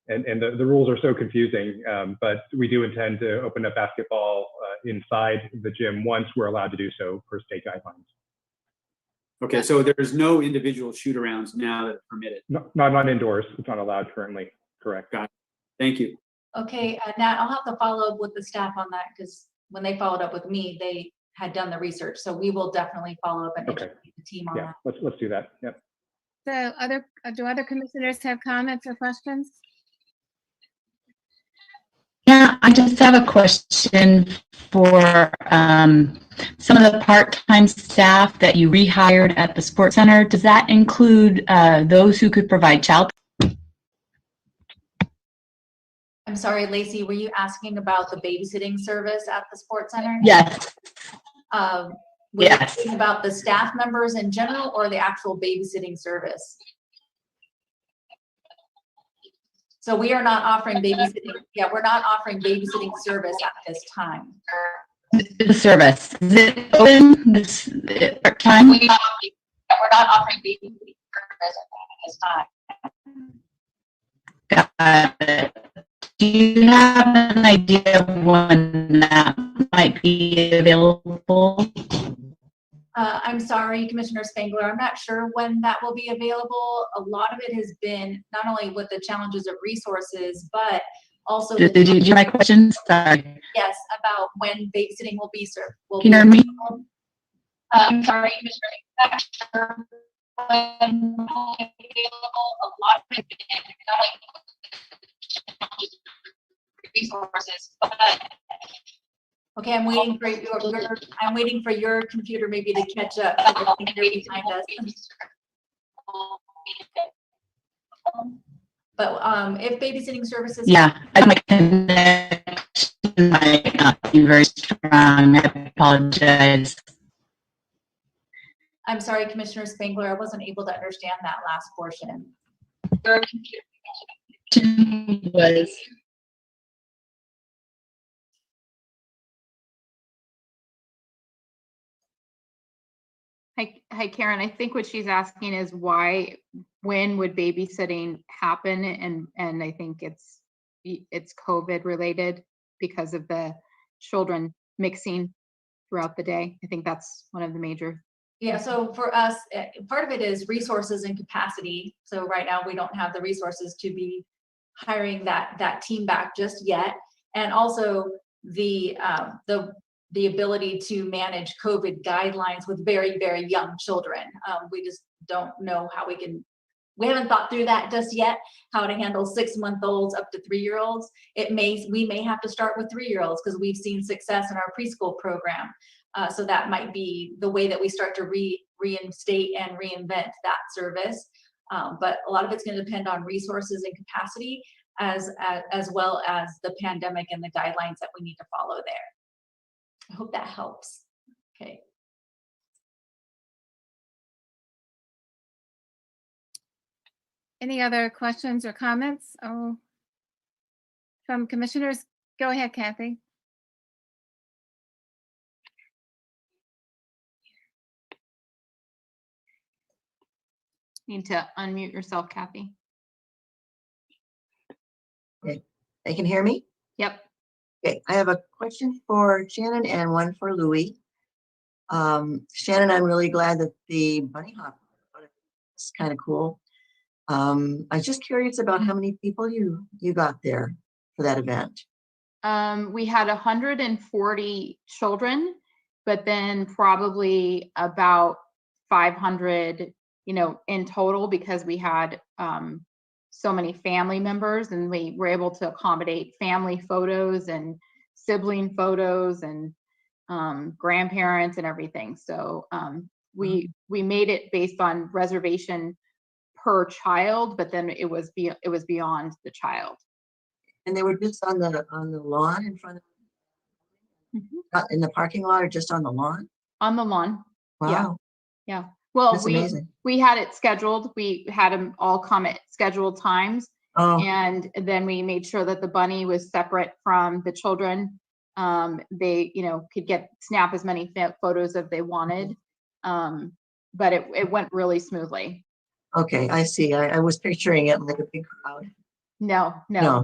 and the rules are so confusing, but we do intend to open up basketball inside the gym once we're allowed to do so per state guidelines. Okay, so there's no individual shoot-arounds now that are permitted. Not indoors. It's not allowed currently. Correct. Got it. Thank you. Okay, Nat, I'll have to follow up with the staff on that because when they followed up with me, they had done the research. So we will definitely follow up and educate the team on Yeah, that. let's do that. Yep. So do other commissioners have comments or questions? Yeah, I just have a question for some of the part-time staff that you rehired at the sports center. Does that include those who could provide child? I'm sorry, Lacey, were you asking about the babysitting service at the sports center? Yes. Were you Yes. asking about the staff members in general or the actual babysitting service? So we are not offering babysitting. Yeah, we're not offering babysitting service at this time. The service. Is it open this part-time? We're not offering babysitting service at this time. Got it. Do you have an idea of when that might be available? I'm sorry, Commissioner Spangler, I'm not sure when that will be available. A lot of it has been not only with the challenges of resources, but also Did you hear my questions? Sorry. yes, about when babysitting will be served. Can you hear me? I'm sorry, Commissioner, I'm not sure when it will be available. A lot of it has been not only with the challenges of resources, but okay, I'm waiting for your computer maybe to catch up. I think they're behind us. But if babysitting services. Yeah, my connection might not be very strong. I apologize. I'm sorry, Commissioner Spangler, I wasn't able to understand that last portion. Your computer Was Hi, Karen. I think what she's asking is when would babysitting happen? And I think it's COVID related because of the children mixing throughout the day. I think that's one of the major. Yeah, so for us, part of it is resources and capacity. So right now we don't have the resources to be hiring that team back just yet. And also the ability to manage COVID guidelines with very, very young children. We just don't know how we haven't thought through that just yet, how to handle 6-month-olds up to 3-year-olds. We may have to start with 3-year-olds because we've seen success in our preschool program. So that might be the way that we start to reinstate and reinvent that service. But a lot of it's going to depend on resources and capacity as well as the pandemic and the guidelines that we need to follow there. I hope that helps. Okay. Any other questions or comments? Oh, from commissioners? Go ahead, Kathy. Need to unmute yourself, Kathy. Okay, they can hear me? Yep. Okay, I have a question for Shannon and one for Louis. Shannon, I'm really glad that the bunny hop is kind of cool. I was just curious about how many people you got there for that event. We had 140 children, but then probably about 500, in total, because we had so many family members, and we were able to accommodate family photos and sibling photos and grandparents and everything. So we made it based on reservation per child, but then it was beyond the child. And they were just on the lawn in front of, not in the parking lot, or just on the lawn? On the lawn. Wow. Yeah. Well, That's amazing. we had it scheduled. We had them all come at scheduled times. Oh. And then we made sure that the bunny was separate from the children. They, could snap as many photos as they wanted. But it went really smoothly. Okay, I see. I was picturing it like a big crowd. No,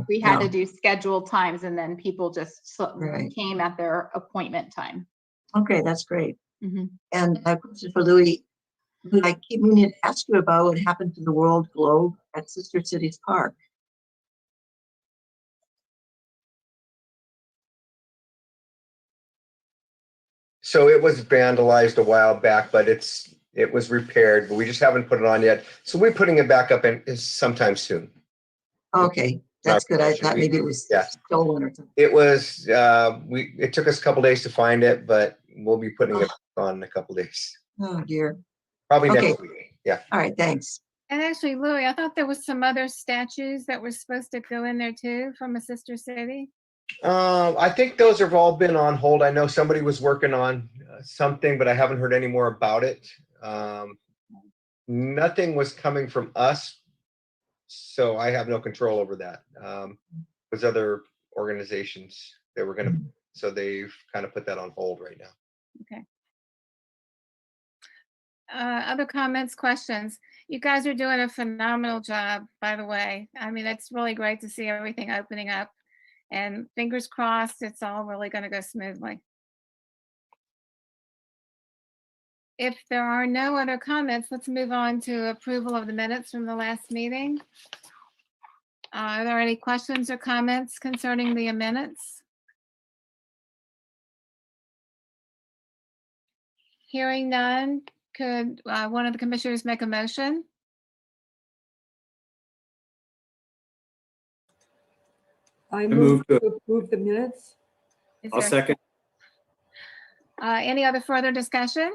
we had no. to do scheduled times, and then people just Right. came at their appointment time. Okay, that's great. Mhm. And a question for Louis. I keep meaning to ask you about what happened to the World Globe at Sister Cities Park. So it was vandalized a while back, but it was repaired, but we just haven't put it on yet. So we're putting it back up sometime soon. Okay, that's good. I thought maybe it was stolen or something. It was, it took us a couple days to find it, but we'll be putting it on in a couple days. Oh, dear. Probably Okay. next week. Yeah. All right, thanks. And actually, Louis, I thought there was some other statues that were supposed to go in there too from a sister city. I think those have all been on hold. I know somebody was working on something, but I haven't heard any more about it. Nothing was coming from us, so I have no control over that. There's other organizations that were going to, so they've kind of put that on hold right now. Okay. Other comments, questions? You guys are doing a phenomenal job, by the way. I mean, it's really great to see everything opening up, and fingers crossed, it's all really going to go smoothly. If there are no other comments, let's move on to approval of the minutes from the last meeting. Are there any questions or comments concerning the minutes? Hearing none, could one of the commissioners make a motion? I move move to approve the minutes. Is I'll there- second. Any other further discussion?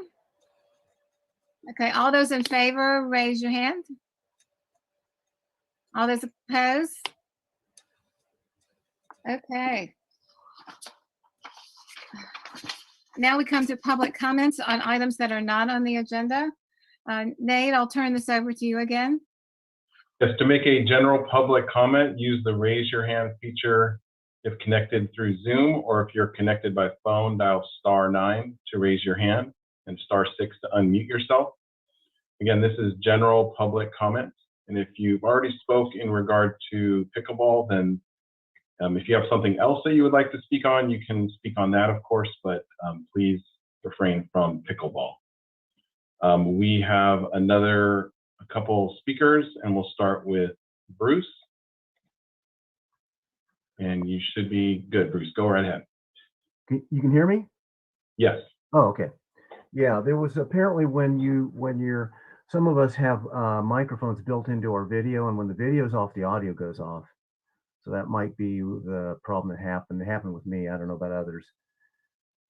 Okay, all those in favor, raise your hand. All those opposed? Okay. Now we come to public comments on items that are not on the agenda. Nate, I'll turn this over to you again. Just to make a general public comment, use the raise your hand feature if connected through Zoom, or if you're connected by phone, dial *9 to raise your hand and *6 to unmute yourself. Again, this is general public comment. And if you've already spoke in regard to pickleball, then if you have something else that you would like to speak on, you can speak on that, of course, but please refrain from pickleball. We have a couple speakers, and we'll start with Bruce. And you should be good, Bruce. Go right ahead. You can hear me? Yes. Oh, okay. Yeah, there was apparently some of us have microphones built into our video, and when the video's off, the audio goes off. So that might be the problem that happened. It happened with me. I don't know about others.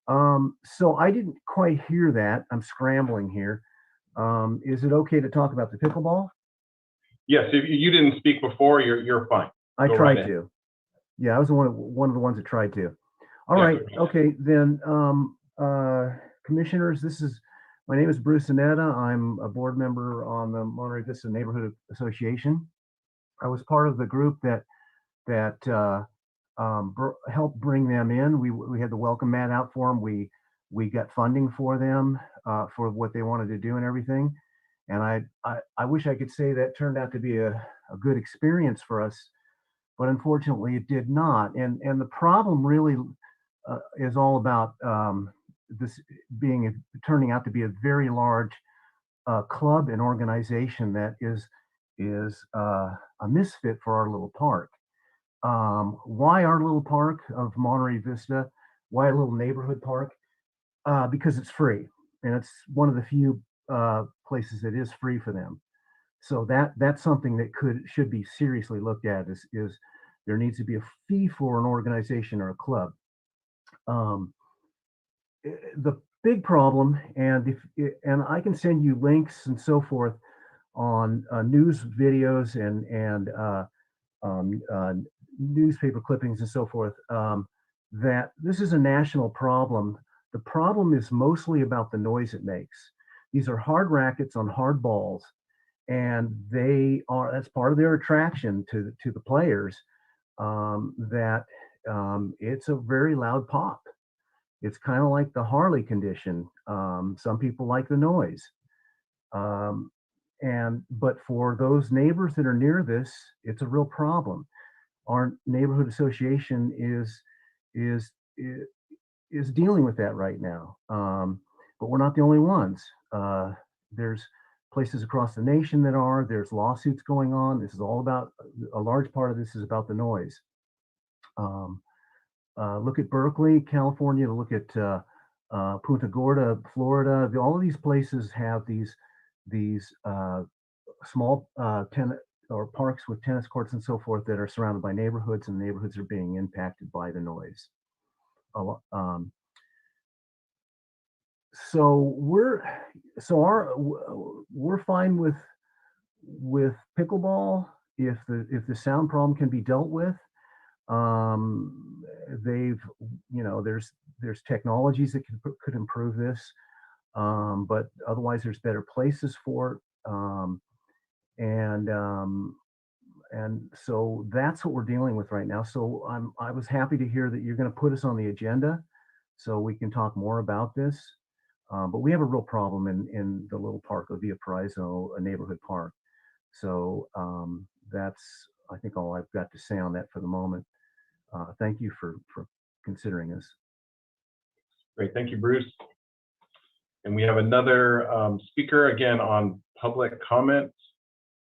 So I didn't quite hear that. I'm scrambling here. Is it okay to talk about the pickleball? Yes, if you didn't speak before, you're fine. I Go tried right to. Yeah, I was one of the ones that tried to. All Yeah, right. go ahead. Okay, then, commissioners, my name is Bruce Anetta. I'm a board member on the Monterey Vista Neighborhood Association. I was part of the group that helped bring them in. We had the welcome mat out for them. We got funding for them for what they wanted to do and everything. And I wish I could say that turned out to be a good experience for us. but unfortunately it did not. And the problem really is all about this turning out to be a very large club and organization that is a misfit for our little park. Why our little park of Monterey Vista? Why a little neighborhood park? Because it's free, and it's one of the few places that is free for them. So that's something that should be seriously looked at. Is there needs to be a fee for an organization or a club. The big problem, and I can send you links and so forth on news videos and newspaper clippings and so forth, that this is a national problem. The problem is mostly about the noise it makes. These are hard rackets on hard balls, and that's part of their attraction to the players, that it's a very loud pop. It's kind of like the Harley condition. Some people like the noise. But for those neighbors that are near this, it's a real problem. Our neighborhood association is dealing with that right now. But we're not the only ones. There's places across the nation there's lawsuits going on. This is all about, a large part of this is about the noise. Look at Berkeley, California, look at Punta Gorda, Florida. All of these places have these small parks with tennis courts and so forth that are surrounded by neighborhoods, and neighborhoods are being impacted by the noise. So we're fine with pickleball if the sound problem can be dealt with. There's technologies that could improve this, but otherwise there's better places for it. And so that's what we're dealing with right now. So I was happy to hear that you're going to put us on the agenda so we can talk more about this. But we have a real problem in the little park of Via Paraiso, a neighborhood park. So that's, I think, all I've got to say on that for the moment. Thank you for considering this. Great, thank you, Bruce. And we have another speaker again on public comments,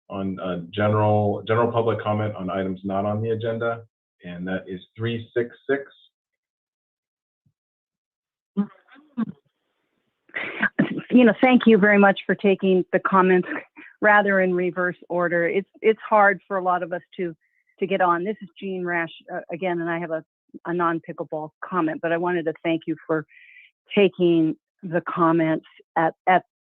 on general public comment on items not on the agenda, and that is 366. Thank you very much for taking the comments rather in reverse order. It's hard for a lot of us to get on. This is Jean Rash again, and I have a non-pickleball comment, but I wanted to thank you for taking the comments at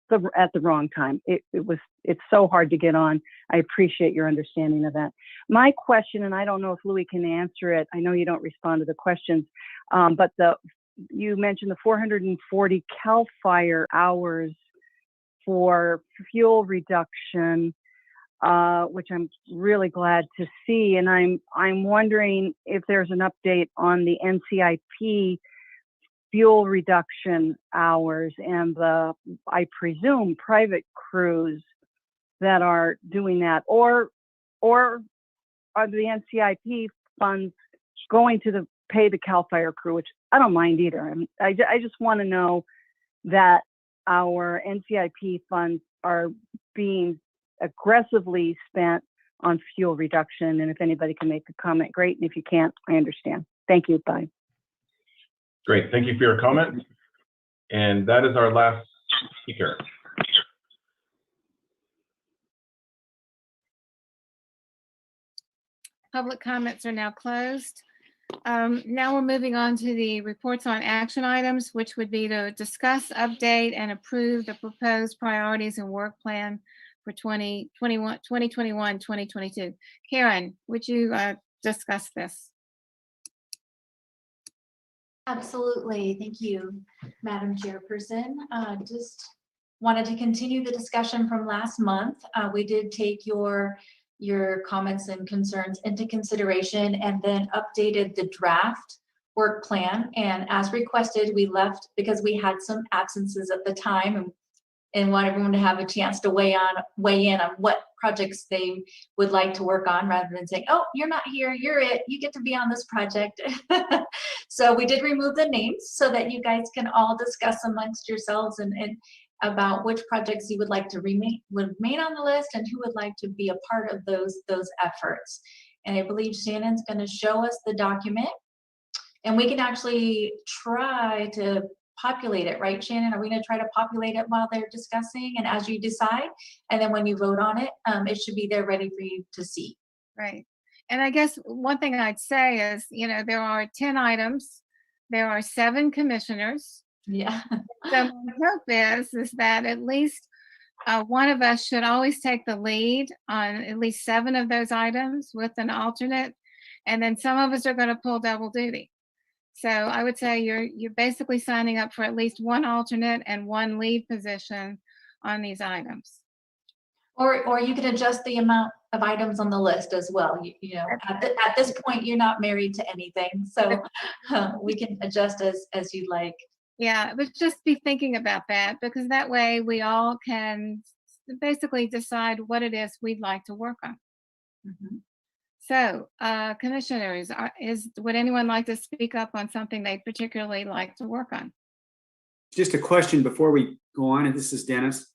the wrong time. It's so hard to get on. I appreciate your understanding of that. My question, and I don't know if Louis can answer it. I know you don't respond to the questions, but you mentioned the 440 CAL FIRE hours for fuel reduction, which I'm really glad to see. And I'm wondering if there's an update on the NCIP fuel reduction hours and I presume, private crews that are doing that, or are the NCIP funds going to pay the CAL FIRE crew, which I don't mind either. I just want to know that our NCIP funds are being aggressively spent on fuel reduction. And if anybody can make a comment, great. And if you can't, I understand. Thank you. Bye. Great. Thank you for your comment. And that is our last speaker. Public comments are now closed. Now we're moving on to the reports on action items, which would be to discuss, update, and approve the proposed priorities and work plan for 2021-2022. Karen, would you discuss this? Absolutely. Thank you, Madam Chairperson. Just wanted to continue the discussion from last month. We did take your comments and concerns into consideration and then updated the draft work plan. And as requested, we left because we had some absences at the time and and want everyone to have a chance to weigh in on what projects they would like to work on, rather than saying, oh, you're not here, you're it, you get to be on this project. So we did remove the names so that you guys can all discuss amongst yourselves and about which projects you would like to remain on the list and who would like to be a part of those efforts. And I believe Shannon's going to show us the document, and we can actually try to populate it, right, Shannon? Are we going to try to populate it while they're discussing and as you decide? And then when you vote on it, it should be there ready for you to see. Right. And I guess one thing I'd say is, there are 10 items. There are 7 commissioners. Yeah. So my hope is that at least one of us should always take the lead on at least 7 of those items with an alternate. And then some of us are going to pull double duty. So I would say you're basically signing up for at least one alternate and one lead position on these items. Or you can adjust the amount of items on the list as well. At this point, you're not married to anything, so we can adjust as you like. Yeah, but just be thinking about that, because that way we all can basically decide what it is we'd like to work on. Mm-hmm. So, commissioners, would anyone like to speak up on something they particularly like to work on? Just a question before we go on, and this is Dennis.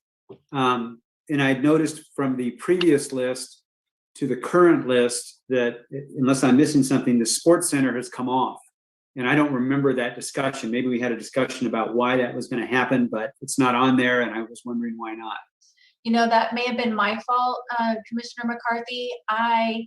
And I noticed from the previous list to the current list that, unless I'm missing something, the sports center has come off. And I don't remember that discussion. Maybe we had a discussion about why that was going to happen, but it's not on there, and I was wondering why not. That may have been my fault, Commissioner McCarthy. I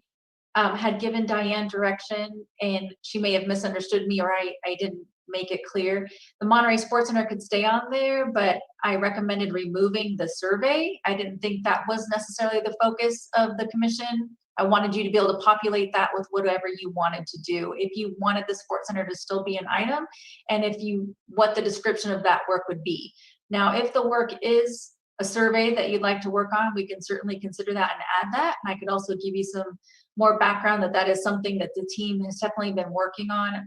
had given Diane direction, and she may have misunderstood me, or I didn't make it clear. The Monterey Sports Center could stay on there, but I recommended removing the survey. I didn't think that was necessarily the focus of the commission. I wanted you to be able to populate that with whatever you wanted to do. If you wanted the sports center to still be an item, and what the description of that work would be. Now, if the work is a survey that you'd like to work on, we can certainly consider that and add that. And I could also give you some more background that is something that the team has definitely been working on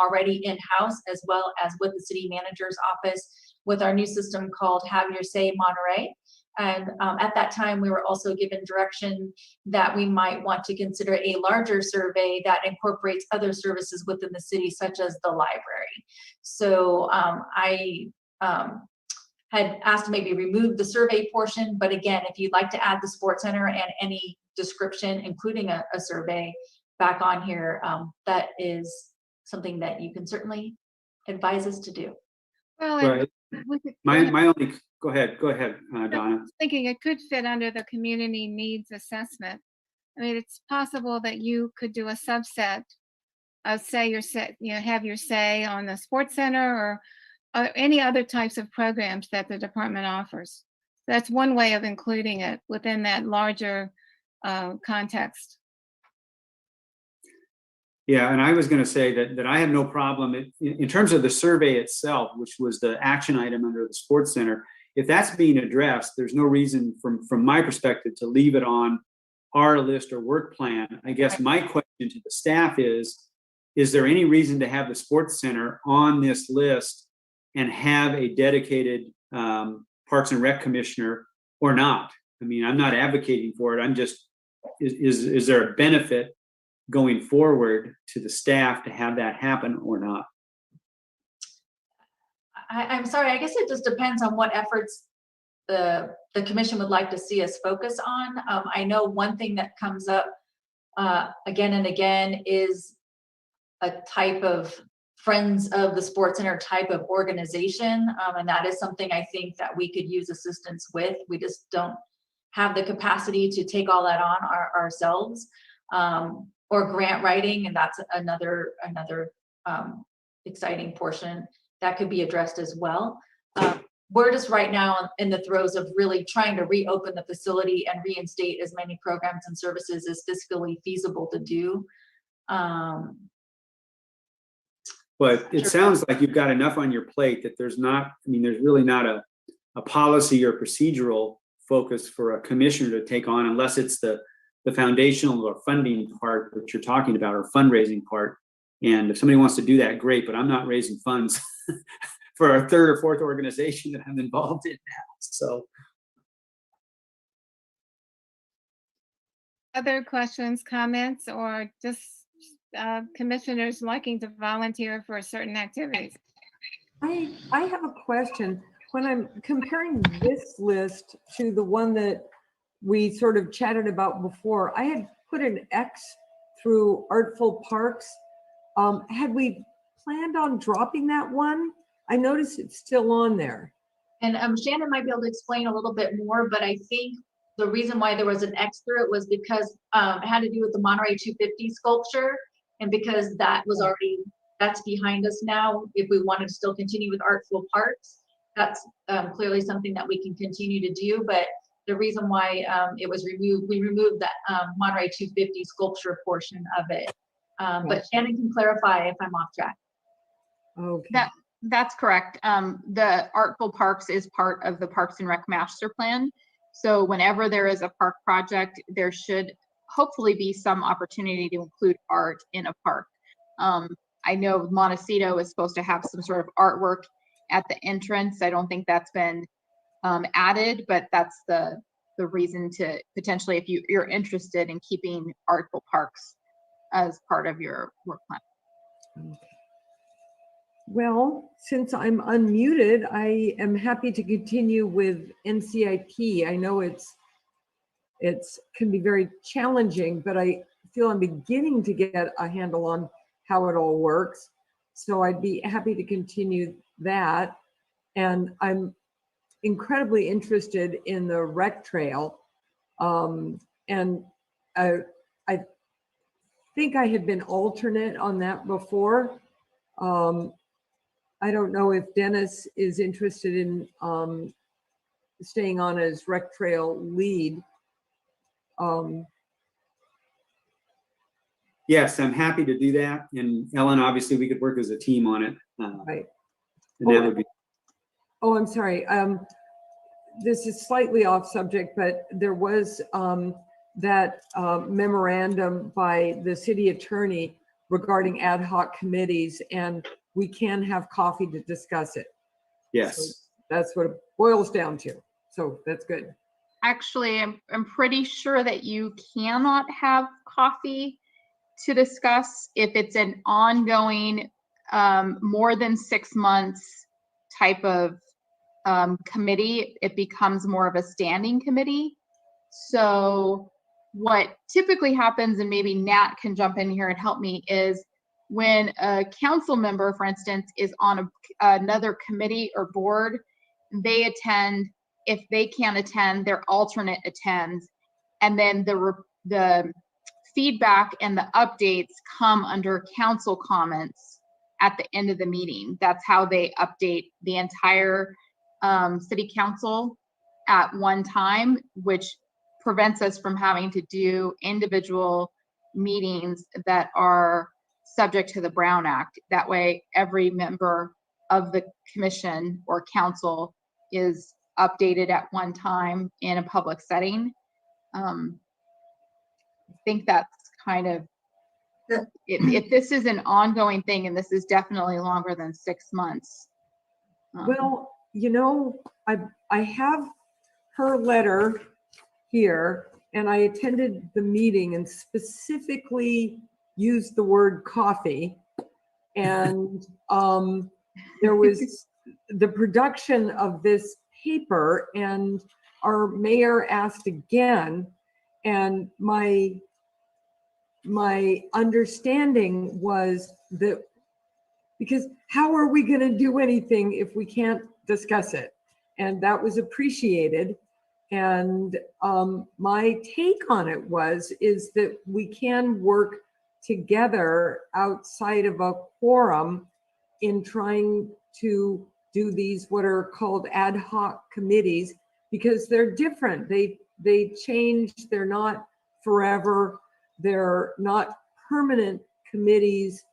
already in-house, as well as with the city manager's office with our new system called Have Your Say Monterey. And at that time, we were also given direction that we might want to consider a larger survey that incorporates other services within the city, such as the library. So I had asked to maybe remove the survey portion, but again, if you'd like to add the sports center and any description, including a survey back on here, that is something that you can certainly advise us to do. Well, Right. My only, go ahead, Donna. I was thinking it could fit under the community needs assessment. I mean, it's possible that you could do a subset of, say, have your say on the sports center or any other types of programs that the department offers. That's one way of including it within that larger context. Yeah, and I was going to say that I have no problem in terms of the survey itself, which was the action item under the sports center. If that's being addressed, there's no reason from my perspective to leave it on our list or work plan. I guess my question to the staff is there any reason to have the sports center on this list and have a dedicated Parks and Rec commissioner or not? I mean, I'm not advocating for it. I'm just, is there a benefit going forward to the staff to have that happen or not? I'm sorry, I guess it just depends on what efforts the commission would like to see us focus on. I know one thing that comes up again and again is a type of Friends of the Sports Center type of organization. And that is something I think that we could use assistance with. We just don't have the capacity to take all that on ourselves. Or grant writing, and that's another exciting portion that could be addressed as well. We're just right now in the throes of really trying to reopen the facility and reinstate as many programs and services as fiscally feasible to do. But it sounds like you've got enough on your plate that there's really not a policy or procedural focus for a commissioner to take on, unless it's the foundational or funding part that you're talking about, or fundraising part. And if somebody wants to do that, great, but I'm not raising funds for a third or fourth organization that I'm involved in now. So Other questions, comments, or just commissioners liking to volunteer for certain activities? I have a question. When I'm comparing this list to the one that we sort of chatted about before, I had put an X through Artful Parks. Had we planned on dropping that one? I noticed it's still on there. And Shannon might be able to explain a little bit more, but I think the reason why there was an X through it was because it had to do with the Monterey 250 sculpture. And because that was already, that's behind us now, if we wanted to still continue with Artful Parks, that's clearly something that we can continue to do. But the reason why it was removed, we removed that Monterey 250 sculpture portion of it. But Shannon can clarify if I'm off track. Okay. That's correct. The Artful Parks is part of the Parks and Rec Master Plan. So whenever there is a park project, there should hopefully be some opportunity to include art in a park. I know Montecito is supposed to have some sort of artwork at the entrance. I don't think that's been added, but that's the reason to potentially, if you're interested in keeping Artful Parks as part of your work plan. Okay. Well, since I'm unmuted, I am happy to continue with NCIP. I know it's can be very challenging, but I feel I'm beginning to get a handle on how it all works. So I'd be happy to continue that. And I'm incredibly interested in the rec trail. And I think I had been alternate on that before. I don't know if Dennis is interested in staying on as rec trail lead. Yes, I'm happy to do that. And Ellen, obviously we could work as a team on it. Right. And that would be. Oh, I'm sorry. This is slightly off subject, but there was that memorandum by the city attorney regarding ad hoc committees, and we can have coffee to discuss it. Yes. So that's what it boils down to. So that's good. Actually, I'm pretty sure that you cannot have coffee to discuss if it's an ongoing, more than 6 months type of committee. It becomes more of a standing committee. So what typically happens, and maybe Nat can jump in here and help me, is when a council member, for instance, is on another committee or board, they attend. If they can't attend, their alternate attends, and then the feedback and the updates come under council comments at the end of the meeting. That's how they update the entire city council at one time, which prevents us from having to do individual meetings that are subject to the Brown Act. That way, every member of the commission or council is updated at one time in a public setting. I think that's kind of, if this is an ongoing thing, and this is definitely longer than 6 months. Well, you know, I have her letter here, and I attended the meeting and specifically used the word coffee. And there was the production of this paper, and our mayor asked again, and my understanding was that, because how are we going to do anything if we can't discuss it? And that was appreciated. And my take on it is that we can work together outside of a quorum in trying to do these what are called ad hoc committees, because they're different. They change. They're not forever. They're not permanent committees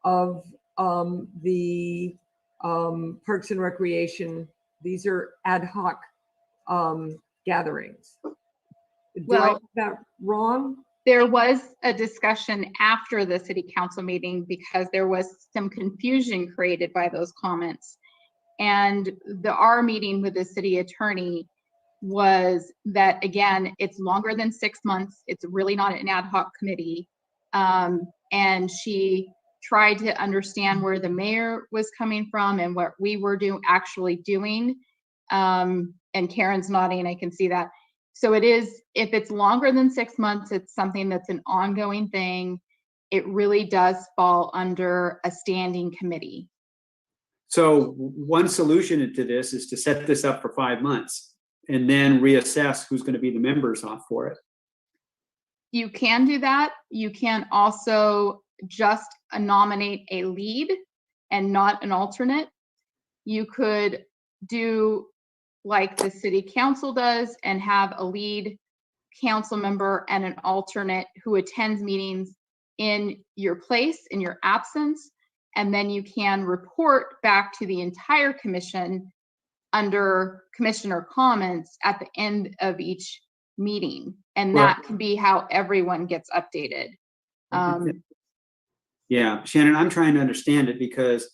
of the Parks and Recreation. These are ad hoc gatherings. Do I have that wrong? There was a discussion after the city council meeting because there was some confusion created by those comments. And our meeting with the city attorney was that, again, it's longer than 6 months. It's really not an ad hoc committee. And she tried to understand where the mayor was coming from and what we were actually doing. And Karen's nodding, I can see that. So it is, if it's longer than 6 months, it's something that's an ongoing thing. It really does fall under a standing committee. So one solution to this is to set this up for 5 months and then reassess who's going to be the members off for it. You can do that. You can also just nominate a lead and not an alternate. You could do like the city council does and have a lead council member and an alternate who attends meetings in your place, in your absence, and then you can report back to the entire commission under commissioner comments at the end of each meeting. And that can be how everyone gets updated. Yeah, Shannon, I'm trying to understand it because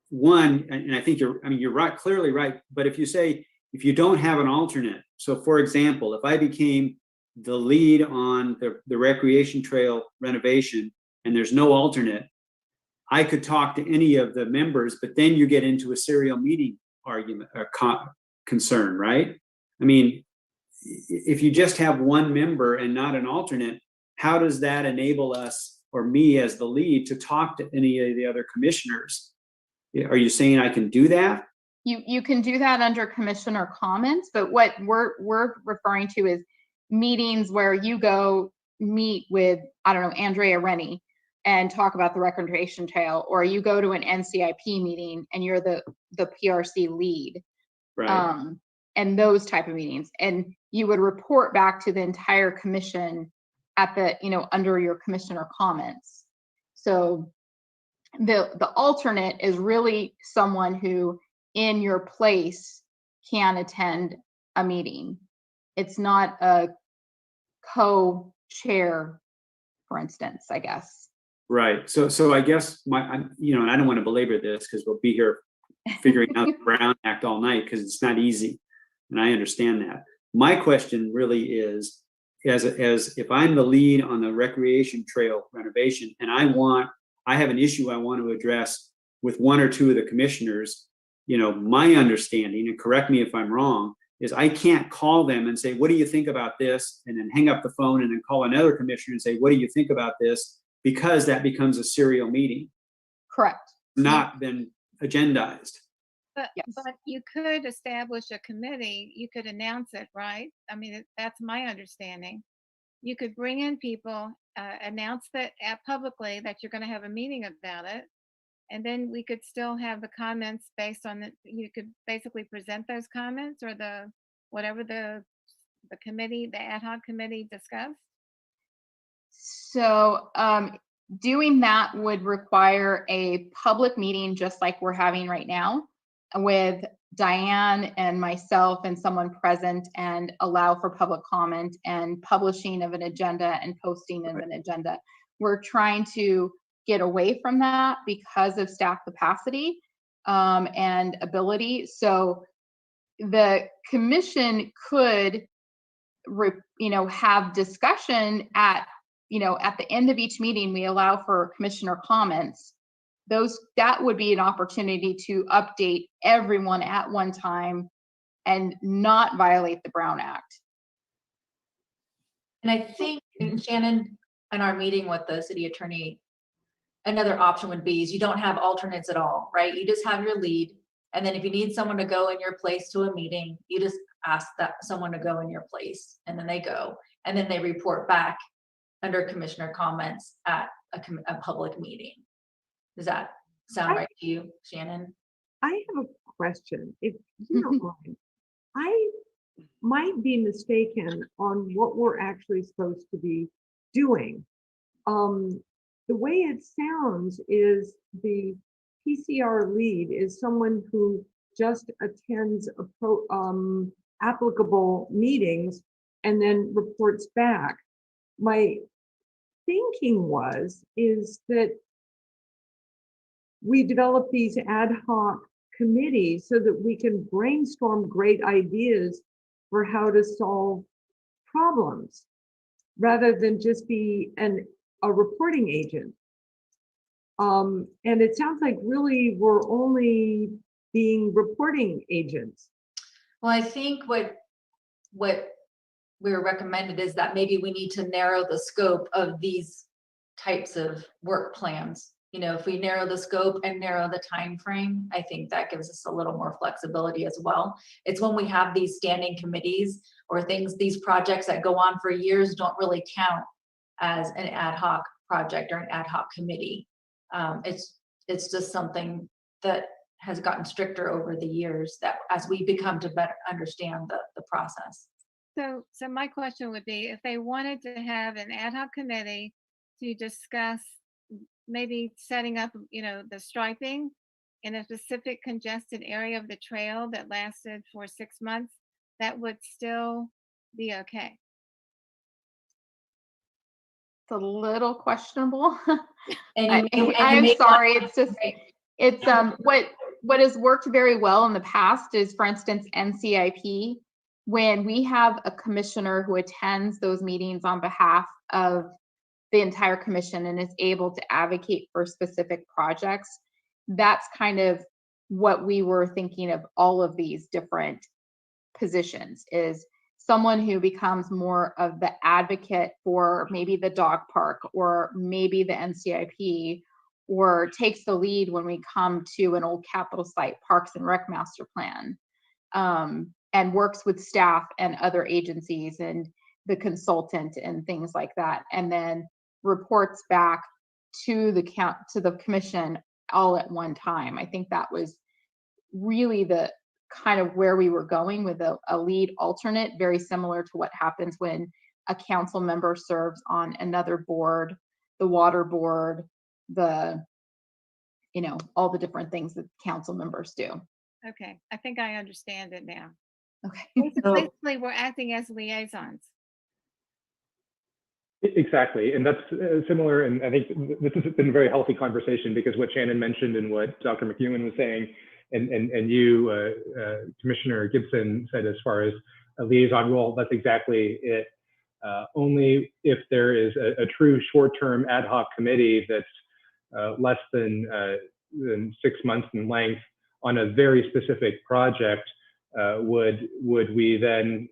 one, and I think you're right, clearly right. But if you don't have an alternate, so for example, if I became the lead on the recreation trail renovation and there's no alternate, I could talk to any of the members, but then you get into a serial meeting argument or concern, right? I mean, if you just have one member and not an alternate, how does that enable us or me as the lead to talk to any of the other commissioners? Are you saying I can do that? You can do that under commissioner comments, but what we're referring to is meetings where you go meet with, I don't know, Andrea Rennie and talk about the recreation trail, or you go to an NCIP meeting and you're the PRC lead. Right. And those type of meetings. And you would report back to the entire commission at the, under your commissioner comments. So the alternate is really someone who in your place can attend a meeting. It's not a co-chair, for instance, I guess. Right. So I guess and I don't want to belabor this because we'll be here figuring out the Brown Act all night because it's not easy. And I understand that. My question really is, as if I'm the lead on the recreation trail renovation and I have an issue I want to address with one or two of the commissioners, my understanding, and correct me if I'm wrong, is I can't call them and say, what do you think about this? And then hang up the phone and then call another commissioner and say, what do you think about this? Because that becomes a serial meeting. Correct. Not been agendized. But you could establish a committee. You could announce it, right? I mean, that's my understanding. You could bring in people, announce that publicly that you're going to have a meeting about it. And then we could still have the comments based on you could basically present those comments or whatever the committee, the ad hoc committee discussed. So doing that would require a public meeting just like we're having right now with Diane and myself and someone present, and allow for public comment and publishing of an agenda and posting of an agenda. We're trying to get away from that because of staff capacity and ability. So the commission could, have discussion at the end of each meeting. We allow for commissioner comments. That would be an opportunity to update everyone at one time and not violate the Brown Act. And I think, Shannon, in our meeting with the city attorney, another option would be is you don't have alternates at all, right? You just have your lead. And then if you need someone to go in your place to a meeting, you just ask that someone to go in your place, and then they go. And then they report back under commissioner comments at a public meeting. Does that sound right to you, Shannon? I have a question, if you don't mind. I might be mistaken on what we're actually supposed to be doing. The way it sounds is the PCR lead is someone who just attends applicable meetings and then reports back. My thinking is that we develop these ad hoc committee so that we can brainstorm great ideas for how to solve problems rather than just be a reporting agent. And it sounds like really we're only being reporting agents. Well, I think what we were recommended is that maybe we need to narrow the scope of these types of work plans. You know, if we narrow the scope and narrow the time frame, I think that gives us a little more flexibility as well. It's when we have these standing committees or things, these projects that go on for years don't really count as an ad hoc project or an ad hoc committee. It's just something that has gotten stricter over the years, that as we become to better understand the process. So my question would be, if they wanted to have an ad hoc committee to discuss maybe setting up, the striping in a specific congested area of the trail that lasted for 6 months, that would still be okay. It's a little questionable. And I'm sorry. It's just, it's what has worked very well in the past is, for instance, NCIP. When we have a commissioner who attends those meetings on behalf of the entire commission and is able to advocate for specific projects, that's kind of what we were thinking of all of these different positions, is someone who becomes more of the advocate for maybe the dog park or maybe the NCIP, or takes the lead when we come to an old capital site Parks and Rec master plan, and works with staff and other agencies and the consultant and things like that, and then reports back to the commission all at one time. I think that was really the kind of where we were going with a lead alternate, very similar to what happens when a council member serves on another board, the water board, all the different things that council members do. Okay, I think I understand it now. Okay. Basically, we're acting as liaisons. Exactly, and that's similar, and I think this has been a very healthy conversation, because what Shannon mentioned and what Dr. McEwen was saying, and you, Commissioner Gibson, said as far as a liaison role, that's exactly it. Only if there is a true short-term ad hoc committee that's less than 6 months in length on a very specific project, would we then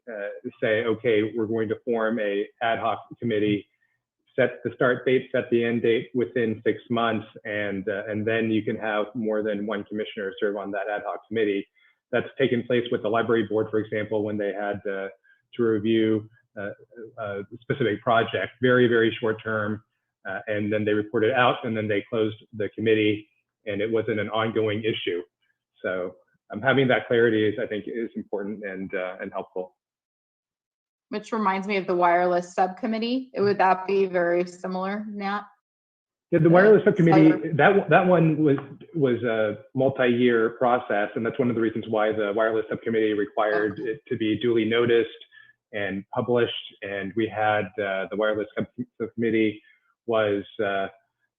say, okay, we're going to form a ad hoc committee, set the start date, set the end date within 6 months, and then you can have more than one commissioner serve on that ad hoc committee. That's taken place with the library board, for example, when they had to review a specific project, very, very short term, and then they reported out, and then they closed the committee, and it wasn't an ongoing issue. So having that clarity is, I think, is important and helpful. Which reminds me of the wireless subcommittee. Would that be very similar, Nat? Yeah, the wireless subcommittee, that one was a multi-year process, and that's one of the reasons why the wireless subcommittee required it to be duly noticed and published. And we had the wireless subcommittee was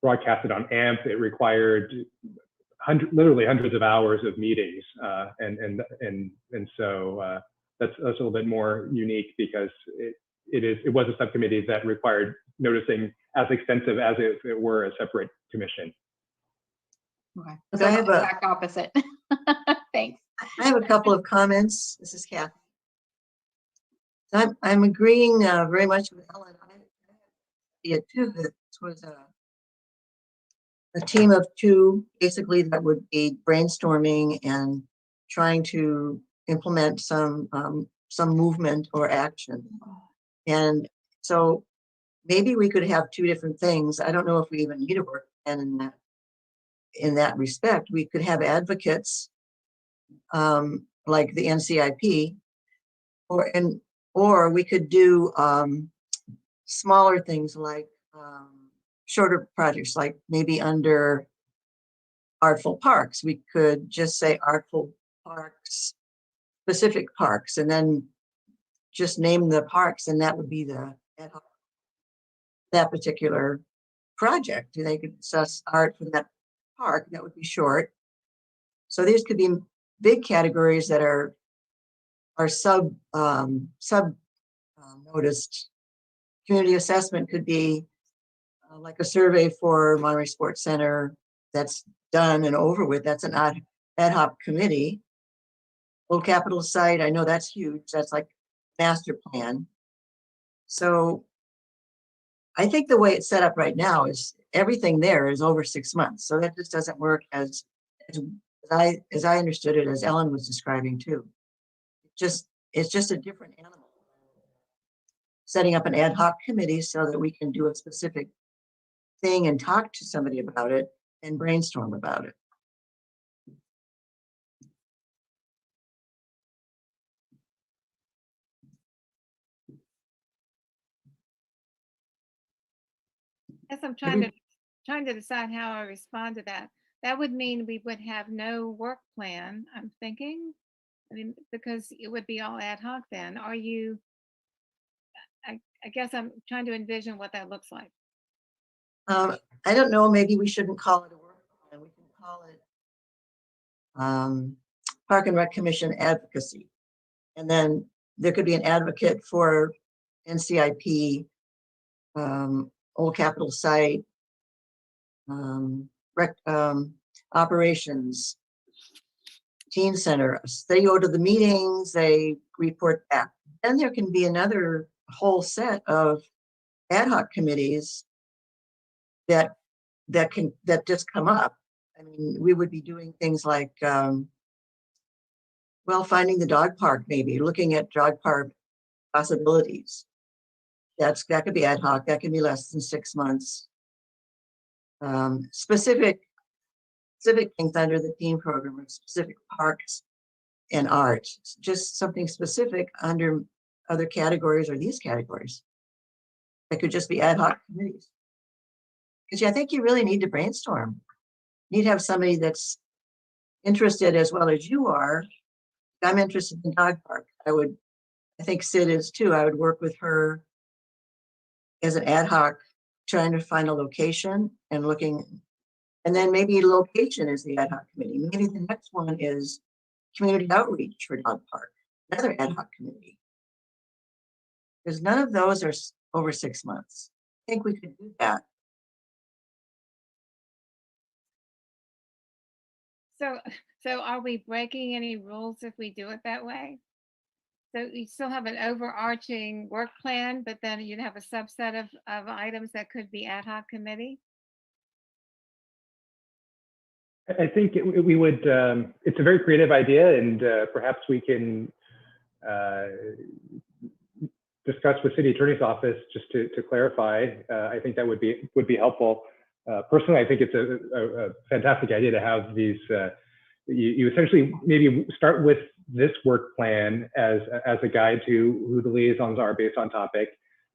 broadcasted on AMP. It required literally hundreds of hours of meetings, and so that's a little bit more unique, because it was a subcommittee that required noticing as extensive as if it were a separate commission. Okay, So I have a exact opposite. Thanks. I have a couple of comments. This is Kathy. I'm agreeing very much with Ellen. It too. This was a team of two, basically, that would be brainstorming and trying to implement some movement or action. And so maybe we could have two different things. I don't know if we even need a work plan in that respect. We could have advocates like the NCIP, or we could do smaller things like shorter projects, like maybe under Artful Parks. We could just say Artful Parks, specific parks, and then just name the parks, and that would be that particular project. They could discuss art for that park. That would be short. So these could be big categories that are sub noticed. Community assessment could be like a survey for Monterey Sports Center that's done and over with. That's an ad hoc committee. Old Capitol site, I know that's huge. That's like master plan. So I think the way it's set up right now is everything there is over 6 months. So that just doesn't work as I understood it, as Ellen was describing too. It's just a different animal. Setting up an ad hoc committee so that we can do a specific thing and talk to somebody about it and brainstorm about it. Yes, I'm trying to decide how I respond to that. That would mean we would have no work plan, I'm thinking. I mean, because it would be all ad hoc then. Are you, I guess I'm trying to envision what that looks like. I don't know, maybe we shouldn't call it a work plan. We can call it Park and Rec Commission advocacy. And then there could be an advocate for NCIP, Old Capitol site, operations, teen center. They go to the meetings, they report back. Then there can be another whole set of ad hoc committees that just come up. I mean, we would be doing things like, well, finding the dog park, maybe looking at dog park possibilities. That could be ad hoc. That can be less than 6 months. Specific things under the teen program, or specific parks and art. Just something specific under other categories or these categories. That could just be ad hoc committees. Because I think you really need to brainstorm. You need to have somebody that's interested as well as you are. I'm interested in dog park. I think Sid is too. I would work with her as an ad hoc, trying to find a location and looking, and then maybe location is the ad hoc committee. Maybe the next one is community outreach for dog park, another ad hoc committee. Because none of those are over 6 months. I think we could do that. So are we breaking any rules if we do it that way? So you still have an overarching work plan, but then you'd have a subset of items that could be ad hoc committee? I think we would, it's a very creative idea, and perhaps we can discuss with City Attorney's Office just to clarify. I think that would be helpful. Personally, I think it's a fantastic idea to have these, you essentially maybe start with this work plan as a guide to who the liaisons are based on topic.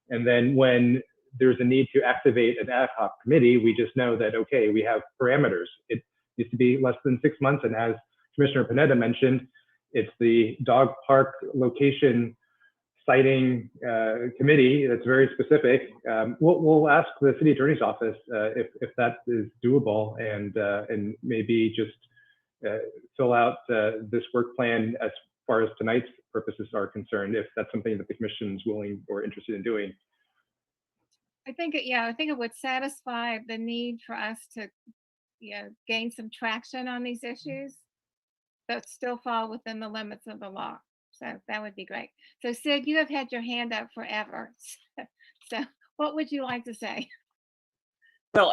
And then when there's a need to activate an ad hoc committee, we just know that, okay, we have parameters. It needs to be less than 6 months. And as Commissioner Panetta mentioned, it's the dog park location siting committee that's very specific. We'll ask the City Attorney's Office if that is doable, and maybe just fill out this work plan as far as tonight's purposes are concerned, if that's something that the Commission is willing or interested in doing. I think it would satisfy the need for us to, gain some traction on these issues, but still fall within the limits of the law. So that would be great. So Sid, you have had your hand up forever. So what would you like to say? Well,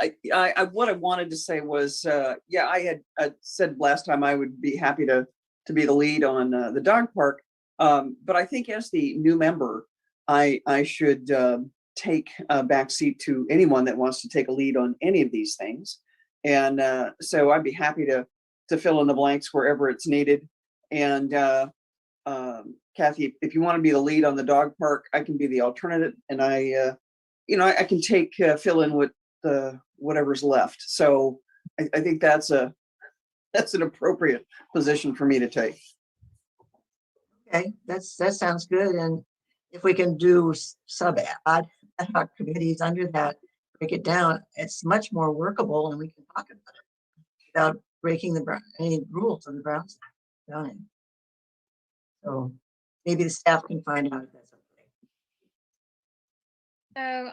what I wanted to say was, I had said last time I would be happy to be the lead on the dog park. But I think as the new member, I should take a backseat to anyone that wants to take a lead on any of these things. And so I'd be happy to fill in the blanks wherever it's needed. And Kathy, if you want to be the lead on the dog park, I can be the alternative, and I can take fill in with whatever's left. So I think that's an appropriate position for me to take. Okay, that sounds good. And if we can do sub ad hoc committees under that, break it down, it's much more workable, and we can talk about it breaking any rules of the Browns zoning. So maybe the staff can find out if that's okay. So,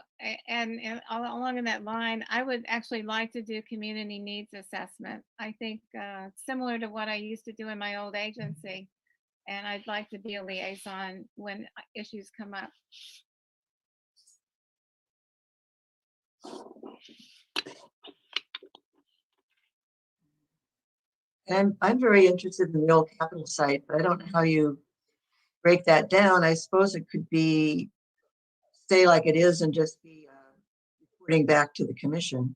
along in that line, I would actually like to do community needs assessment. I think similar to what I used to do in my old agency. And I'd like to be a liaison when issues come up. And I'm very interested in the old Capitol site, but I don't know how you break that down. I suppose it could be, stay like it is and just be reporting back to the commission.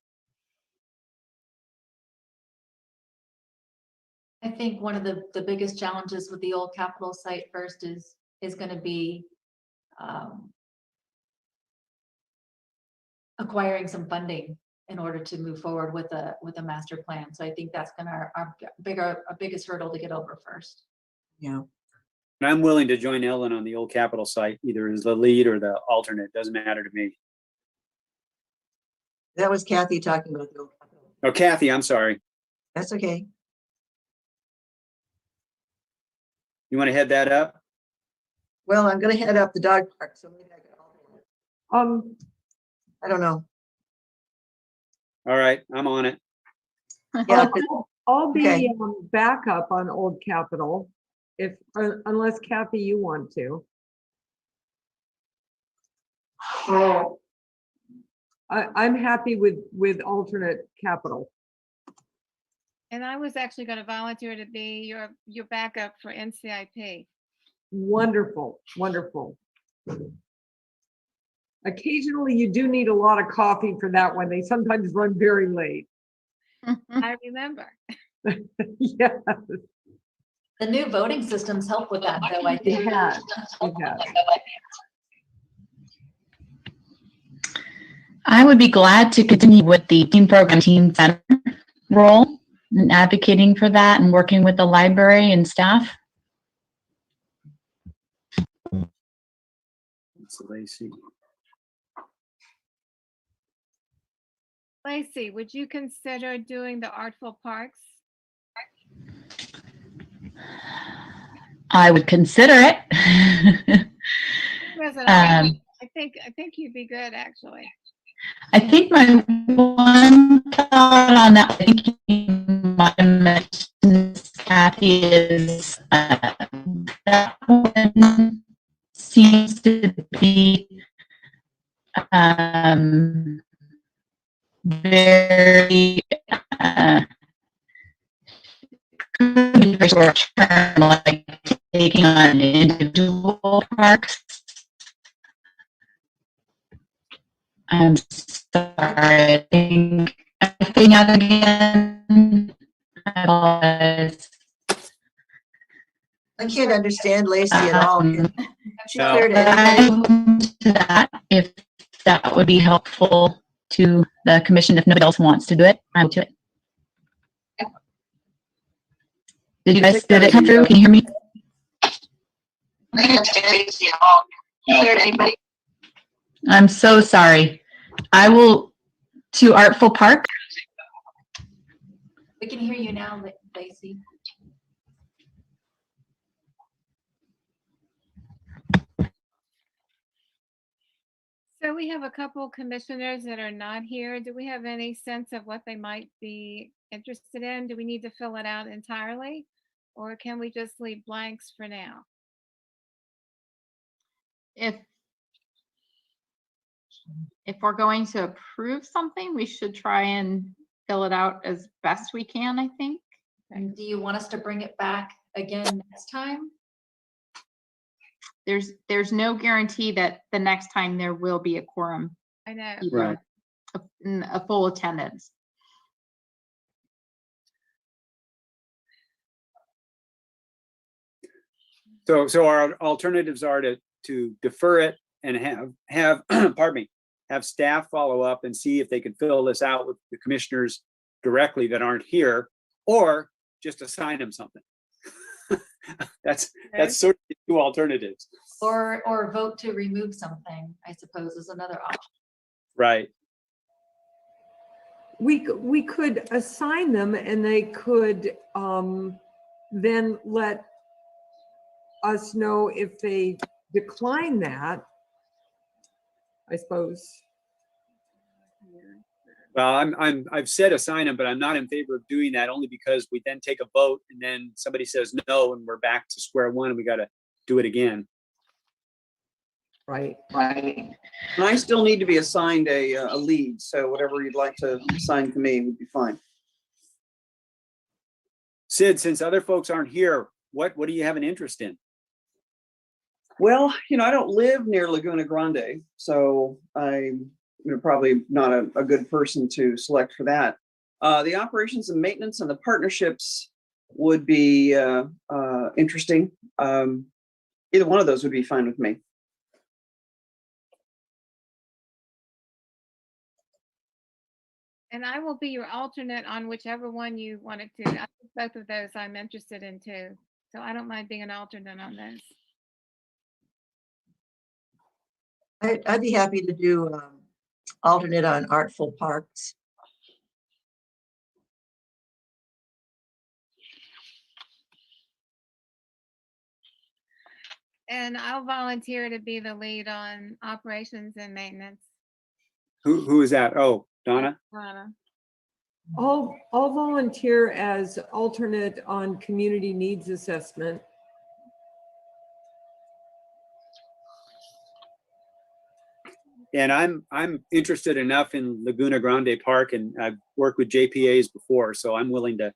I think one of the biggest challenges with the old Capitol site first is going to be acquiring some funding in order to move forward with a master plan. So I think that's going to our biggest hurdle to get over first. Yeah. And I'm willing to join Ellen on the old Capitol site, either as the lead or the alternate. Doesn't matter to me. That was Kathy talking about the old Capitol. Oh, Kathy, I'm sorry. That's okay. You want to head that up? Well, I'm going to head up the dog park, so maybe I can. I don't know. All right, I'm on it. Yeah, I'll be okay. backup on Old Capitol, unless Kathy, you want to. I'm happy with alternate Capitol. And I was actually going to volunteer to be your backup for NCIP. Wonderful, wonderful. Occasionally, you do need a lot of coffee for that one. They sometimes run very late. I remember. Yes. The new voting systems help with that, though, I think. It has. It has. I would be glad to continue with the teen program teen center role and advocating for that and working with the library and staff. Lacey. Lacey, would you consider doing the Artful Parks? I would consider it. I think you'd be good, actually. I think my one thought on that, I think you might have mentioned, Kathy, is that one seems to be very could be very short term, like taking on individual parks. I'm sorry, I think out again. I apologize. I can't understand Lacey at all. She cleared it. To that, if that would be helpful to the commission, if nobody else wants to do it, I will do it. Did it come through? Can you hear me? I can't understand Lacey at all. Cleared anybody? I'm so sorry. I will to Artful Park. We can hear you now, Lacey. So we have a couple commissioners that are not here. Do we have any sense of what they might be interested in? Do we need to fill it out entirely? Or can we just leave blanks for now? If we're going to approve something, we should try and fill it out as best we can, I think. And do you want us to bring it back again next time? There's no guarantee that the next time there will be a quorum. I know. Right. A full attendance. So our alternatives are to defer it and have pardon me, have staff follow up and see if they can fill this out with the commissioners directly that aren't here, or just assign them something. That's sort of the two alternatives. Or vote to remove something, I suppose, is another option. Right. we could assign them and they could then let us know if they decline that, I suppose. Well, I've said assign them, but I'm not in favor of doing that only because we then take a vote and then somebody says no and we're back to square one and we got to do it again. Right. And I still need to be assigned a lead, so whatever you'd like to assign to me would be fine. Sid, since other folks aren't here, what do you have an interest in? Well, I don't live near Laguna Grande, so I'm probably not a good person to select for that. The operations and maintenance and the partnerships would be interesting. Either one of those would be fine with me. And I will be your alternate on whichever one you wanted to. I think both of those I'm interested in too. So I don't mind being an alternate on those. I'd be happy to do alternate on Artful Parks. And I'll volunteer to be the lead on operations and maintenance. Who is that? Oh, Donna? Donna. I'll volunteer as alternate on community needs assessment. And I'm interested enough in Laguna Grande Park, and I've worked with JPAs before, so I'm willing to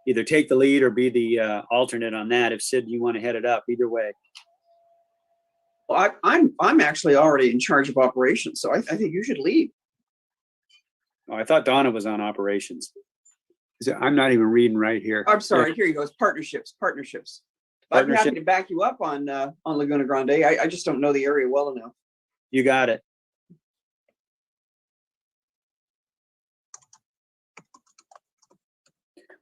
either take the lead or be the alternate on that. If Sid, you want to head it up, either way. Well, I'm actually already in charge of operations, so I think you should lead. Oh, I thought Donna was on operations. I'm not even reading right here. I'm sorry. Here you go. It's partnerships. I'd be happy to back you up on Laguna Grande. I just don't know the area well enough. You got it.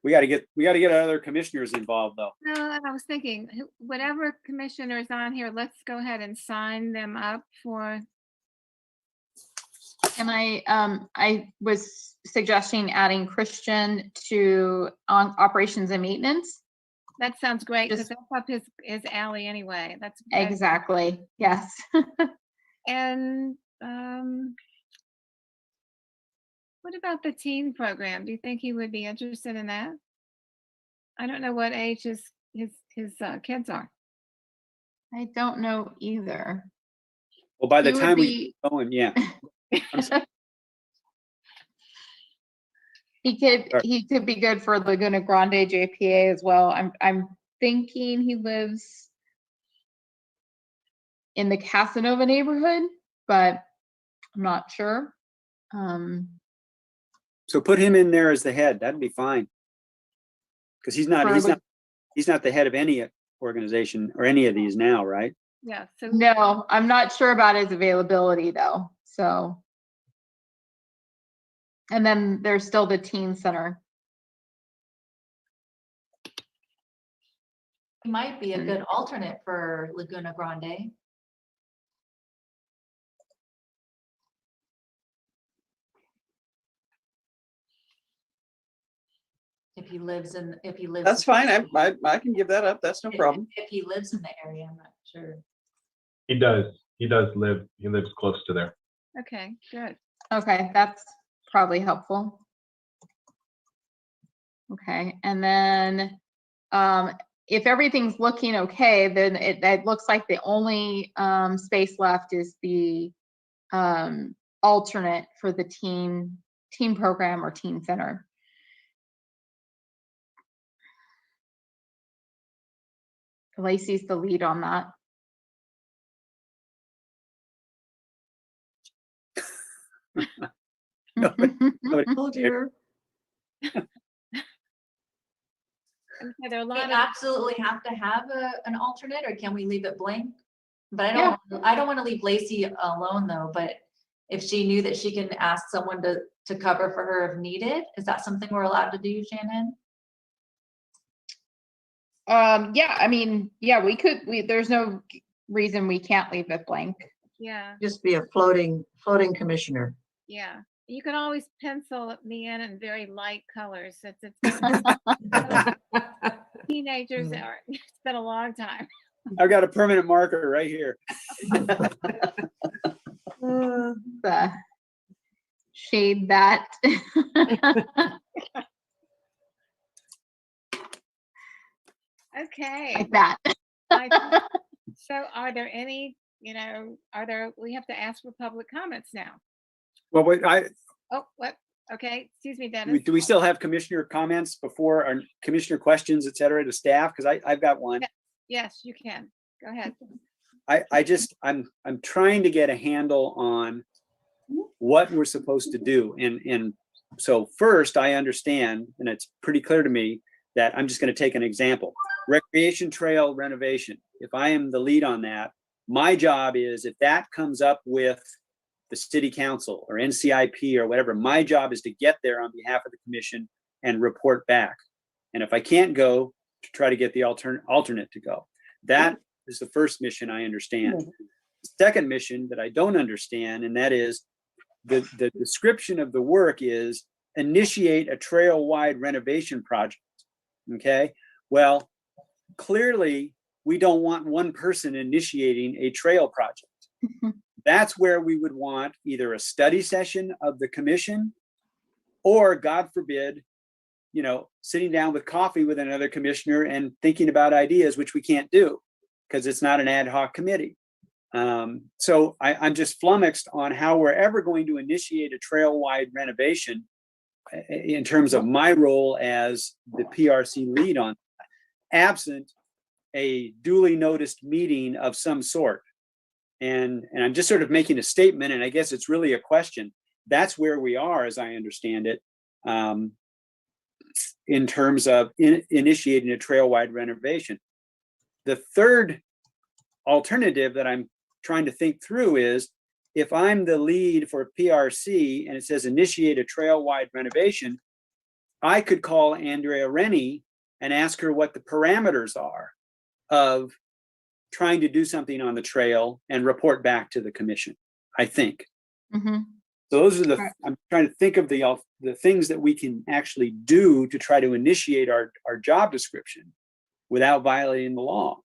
We got to get other commissioners involved, though. No, I was thinking, whatever commissioners on here, let's go ahead and sign them up for. And I was suggesting adding Christian to on operations and maintenance. That sounds great because that's up his alley anyway. That's exactly, yes. And what about the teen program? Do you think he would be interested in that? I don't know what age his kids are. I don't know either. Well, by the He would time we be- get going, yeah. He could be good for Laguna Grande JPA as well. I'm thinking he lives in the Casanova neighborhood, but I'm not sure. So put him in there as the head. That'd be fine. Because he's not the head of any organization or any of these now, right? Yeah. So no, I'm not sure about his availability though. So, and then there's still the teen center. He might be a good alternate for Laguna Grande. If he lives. That's fine. I can give that up. That's no problem. If he lives in the area, I'm not sure. He does live. He lives close to there. Okay, good. Okay, that's probably helpful. Okay, and then if everything's looking okay, then it looks like the only space left is the alternate for the teen program or teen center. Lacey's the lead on that. Oh dear. Okay, there are a We lot of absolutely have to have an alternate, or can we leave it blank? But I don't want to leave Lacey alone though, but if she knew that she can ask someone to cover for her if needed, is that something we're allowed to do, Shannon? Yeah, I mean, yeah, we could, there's no reason we can't leave it blank. Yeah. Just be a floating commissioner. Yeah. You can always pencil me in very light colors since it's teenagers are, it's been a long time. I've got a permanent marker right here. Shade that. Okay. Like that. So are there any, we have to ask for public comments now. Well, wait, Oh, what? Okay, excuse me, Dennis. do we still have commissioner comments before, or commissioner questions, et cetera, to staff? Because I've got one. Yes, you can. Go ahead. I'm trying to get a handle on what we're supposed to do. And so first, I understand, and it's pretty clear to me, that I'm just going to take an example. Recreation trail renovation. If I am the lead on that, my job is, if that comes up with the city council or NCIP or whatever, my job is to get there on behalf of the commission and report back. And if I can't go, to try to get the alternate to go. That is the first mission I understand. The second mission that I don't understand, and that is the description of the work is initiate a trail-wide renovation project. Okay, well, clearly we don't want one person initiating a trail project. That's where we would want either a study session of the commission, or God forbid, sitting down with coffee with another commissioner and thinking about ideas, which we can't do because it's not an ad hoc committee. So I'm just flummoxed on how we're ever going to initiate a trail-wide renovation in terms of my role as the PRC lead on that, absent a duly noticed meeting of some sort. And I'm just sort of making a statement, and I guess it's really a question. That's where we are, as I understand it, in terms of initiating a trail-wide renovation. The third alternative that I'm trying to think through is, if I'm the lead for PRC and it says initiate a trail-wide renovation, I could call Andrea Rennie and ask her what the parameters are of trying to do something on the trail and report back to the commission, I think. Mm-hmm. So those are I'm trying to think of the things that we can actually do to try to initiate our job description without violating the law.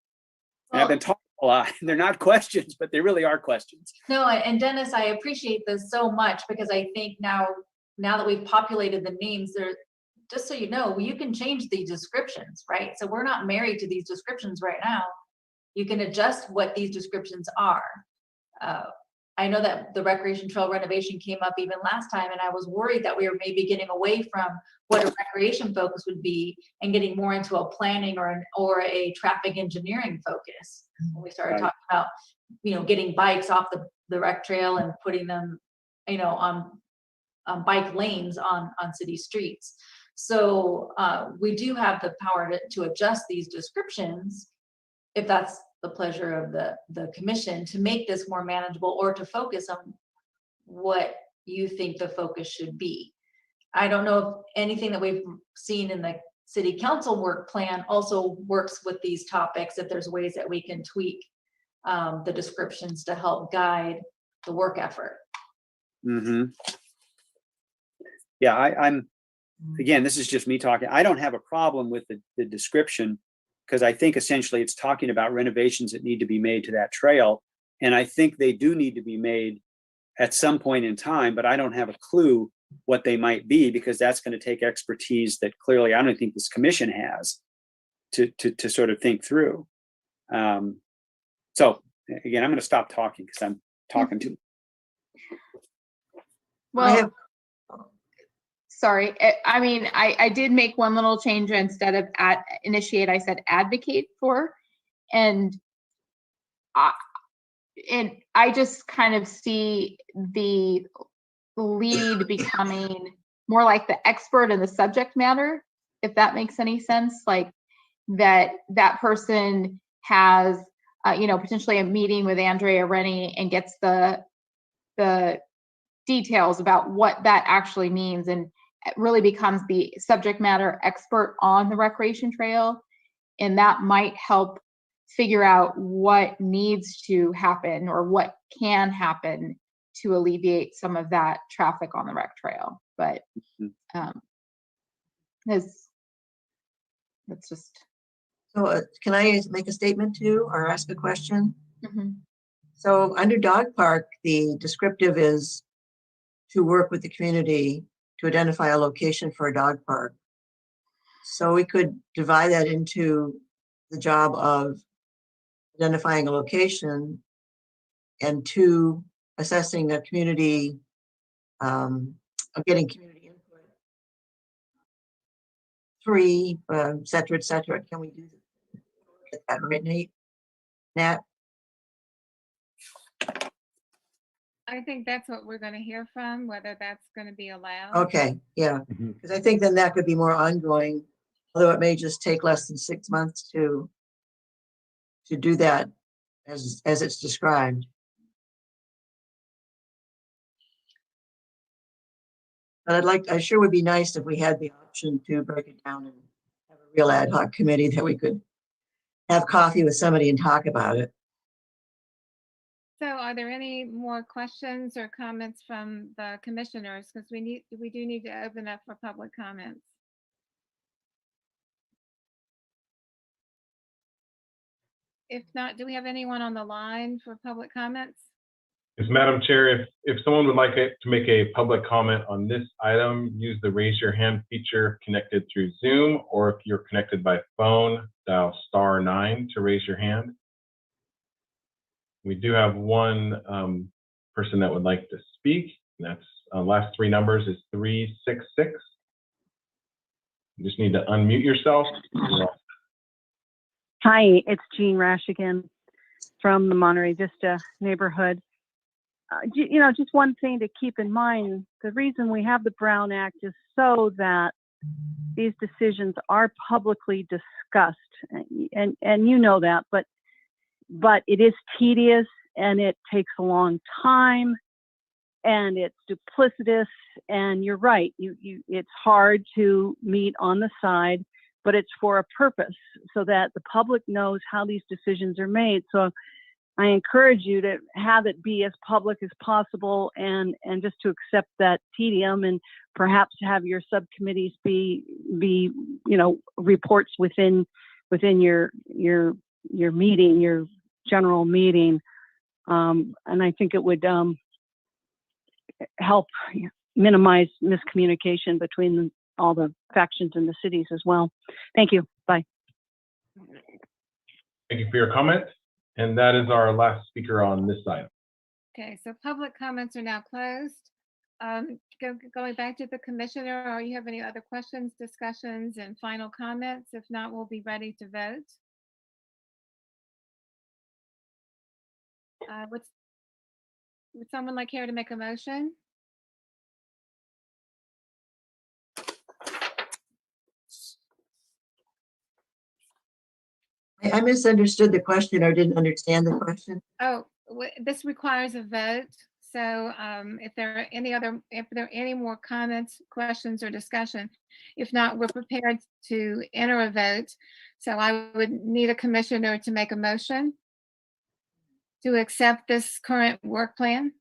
And I've been talking a lot. They're not questions, but they really are questions. No, and Dennis, I appreciate this so much, because I think now that we've populated the names, there, just so you know, you can change the descriptions, right? So we're not married to these descriptions right now. You can adjust what these descriptions are. I know that the recreation trail renovation came up even last time, and I was worried that we were maybe getting away from what a recreation focus would be and getting more into a planning or a traffic engineering focus. When we started talking about, getting bikes off the rec trail and putting them, on bike lanes on city streets. So we do have the power to adjust these descriptions, if that's the pleasure of the commission, to make this more manageable or to focus on what you think the focus should be. I don't know if anything that we've seen in the city council work plan also works with these topics, if there's ways that we can tweak the descriptions to help guide the work effort. Mm-hmm. Yeah, I'm again, this is just me talking. I don't have a problem with the description, because I think essentially it's talking about renovations that need to be made to that trail. And I think they do need to be made at some point in time, but I don't have a clue what they might be, because that's going to take expertise that clearly I don't think this commission has to sort of think through. So again, I'm going to stop talking because I'm talking too. Well, sorry. I mean, I did make one little change. Instead of initiate, I said advocate for, and I just kind of see the lead becoming more like the expert in the subject matter, if that makes any sense. Like that person has, potentially a meeting with Andrea Rennie and gets the details about what that actually means, and it really becomes the subject matter expert on the recreation trail. And that might help figure out what needs to happen or what can happen to alleviate some of that traffic on the rec trail. But that's just. So can I make a statement too, or ask a question? Mhm. So under dog park, the descriptive is to work with the community to identify a location for a dog park. So we could divide that into the job of identifying a location and 2, assessing a community, of getting community input. 3, et cetera, et cetera. Can we do that right, Nat? I think that's what we're going to hear from, whether that's going to be allowed. Okay, yeah, because I think then that could be more ongoing, although it may just take less than 6 months to do that as it's described. But I sure would be nice if we had the option to break it down and have a real ad hoc committee that we could have coffee with somebody and talk about it. So are there any more questions or comments from the commissioners? Because we do need to open up for public comments. If not, do we have anyone on the line for public comments? Yes, Madam Chair, if someone would like to make a public comment on this item, use the raise your hand feature connected through Zoom, or if you're connected by phone, dial *9 to raise your hand. We do have one person that would like to speak. And that's last 3 numbers is 366. You just need to unmute yourself. Hi, it's Jean Rash again from the Monterey Vista neighborhood. Just one thing to keep in mind, the reason we have the Brown Act is so that these decisions are publicly discussed. And you know that, but it is tedious and it takes a long time and it's duplicitous, and you're right, it's hard to meet on the side, but it's for a purpose so that the public knows how these decisions are made. So I encourage you to have it be as public as possible and just to accept that tedium, and perhaps have your subcommittees be reports within your meeting, your general meeting. And I think it would help minimize miscommunication between all the factions in the cities as well. Thank you. Bye. Thank you for your comment. And that is our last speaker on this item. Okay, so public comments are now closed. Going back to the commissioner, or you have any other questions, discussions, and final comments? If not, we'll be ready to vote. Would someone like here to make a motion? I misunderstood the question or didn't understand the question. Oh, this requires a vote. So if there are any more comments, questions, or discussion, if not, we're prepared to enter a vote. So I would need a commissioner to make a motion to accept this current work plan.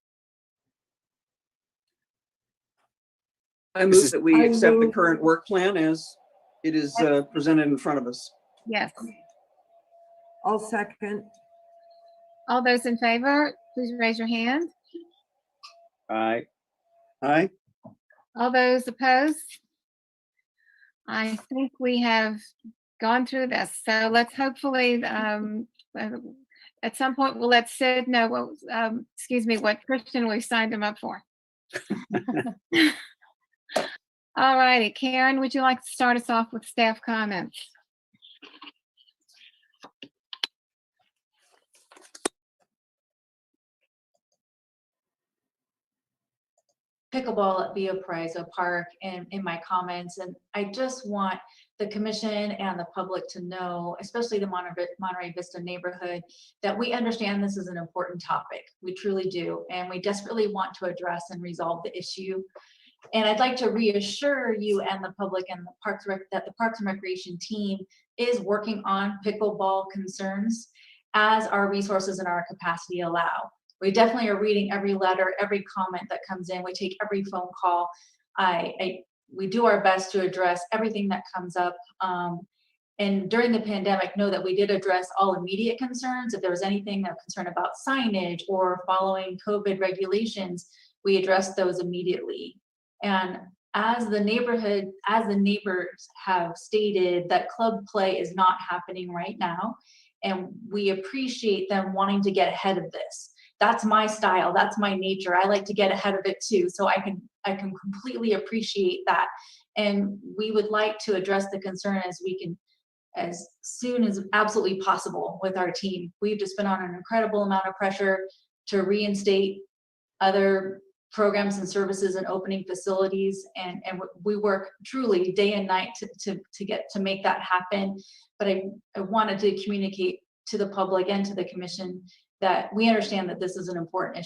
I move that we accept the current work plan as it is presented in front of us. Yes. I'll second. All those in favor, please raise your hand. Aye. Aye. All those opposed? I think we have gone through this. So let's hopefully, at some point, we'll let Sid know what Christian we signed him up for. All righty, Karen, would you like to start us off with staff comments? Pickleball at Babysitting Park in my comments, and I just want the commission and the public to know, especially the Monterey Vista neighborhood, that we understand this is an important topic. We truly do, and we desperately want to address and resolve the issue. And I'd like to reassure you and the public and that the Parks and Recreation team is working on pickleball concerns as our resources and our capacity allow. we definitely are reading every letter, every comment that comes in. We take every phone call. We do our best to address everything that comes up. And during the pandemic, know that we did address all immediate concerns. If there was anything that concern about signage or following COVID regulations, we addressed those immediately. And as the neighbors have stated, that club play is not happening right now. And we appreciate them wanting to get ahead of this. That's my style, that's my nature. I like to get ahead of it too. So I can completely appreciate that. And we would like to address the concern as soon as absolutely possible with our team. We've just been on an incredible amount of pressure to reinstate other programs and services and opening facilities, and we work truly day and night to make that happen. But I wanted to communicate to the public and to the commission that we understand that this is an important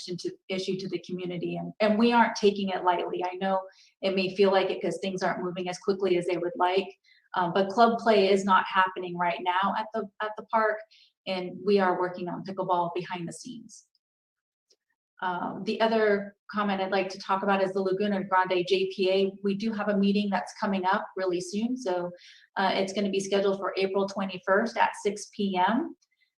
issue to the community, and we aren't taking it lightly. I know it may feel like it because things aren't moving as quickly as they would like, but club play is not happening right now at the park, and we are working on pickleball behind the scenes. The other comment I'd like to talk about is the Laguna Grande Jpa. We do have a meeting that's coming up really soon, so it's going to be scheduled for April 21st at 6 p.m.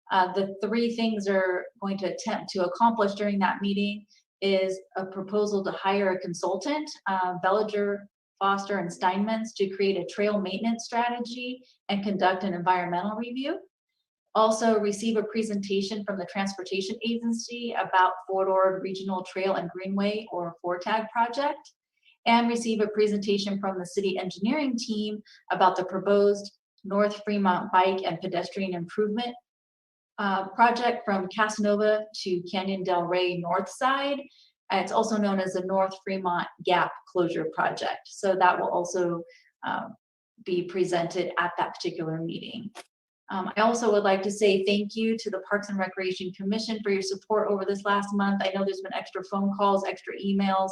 The three things are going to attempt to accomplish during that meeting is a proposal to hire a consultant, Bellinger, Foster, and Steinmetz, to create a trail maintenance strategy and conduct an environmental review. Also receive a presentation from the Transportation Agency about Fort Ord Regional Trail and Greenway, or FORTAG project, and receive a presentation from the city engineering team about the proposed North Fremont Bike and Pedestrian Improvement project from Casanova to Canyon Del Rey North Side. It's also known as the North Fremont Gap Closure Project. So that will also be presented at that particular meeting. I also would like to say thank you to the Parks and Recreation Commission for your support over this last month. I know there's been extra phone calls, extra emails,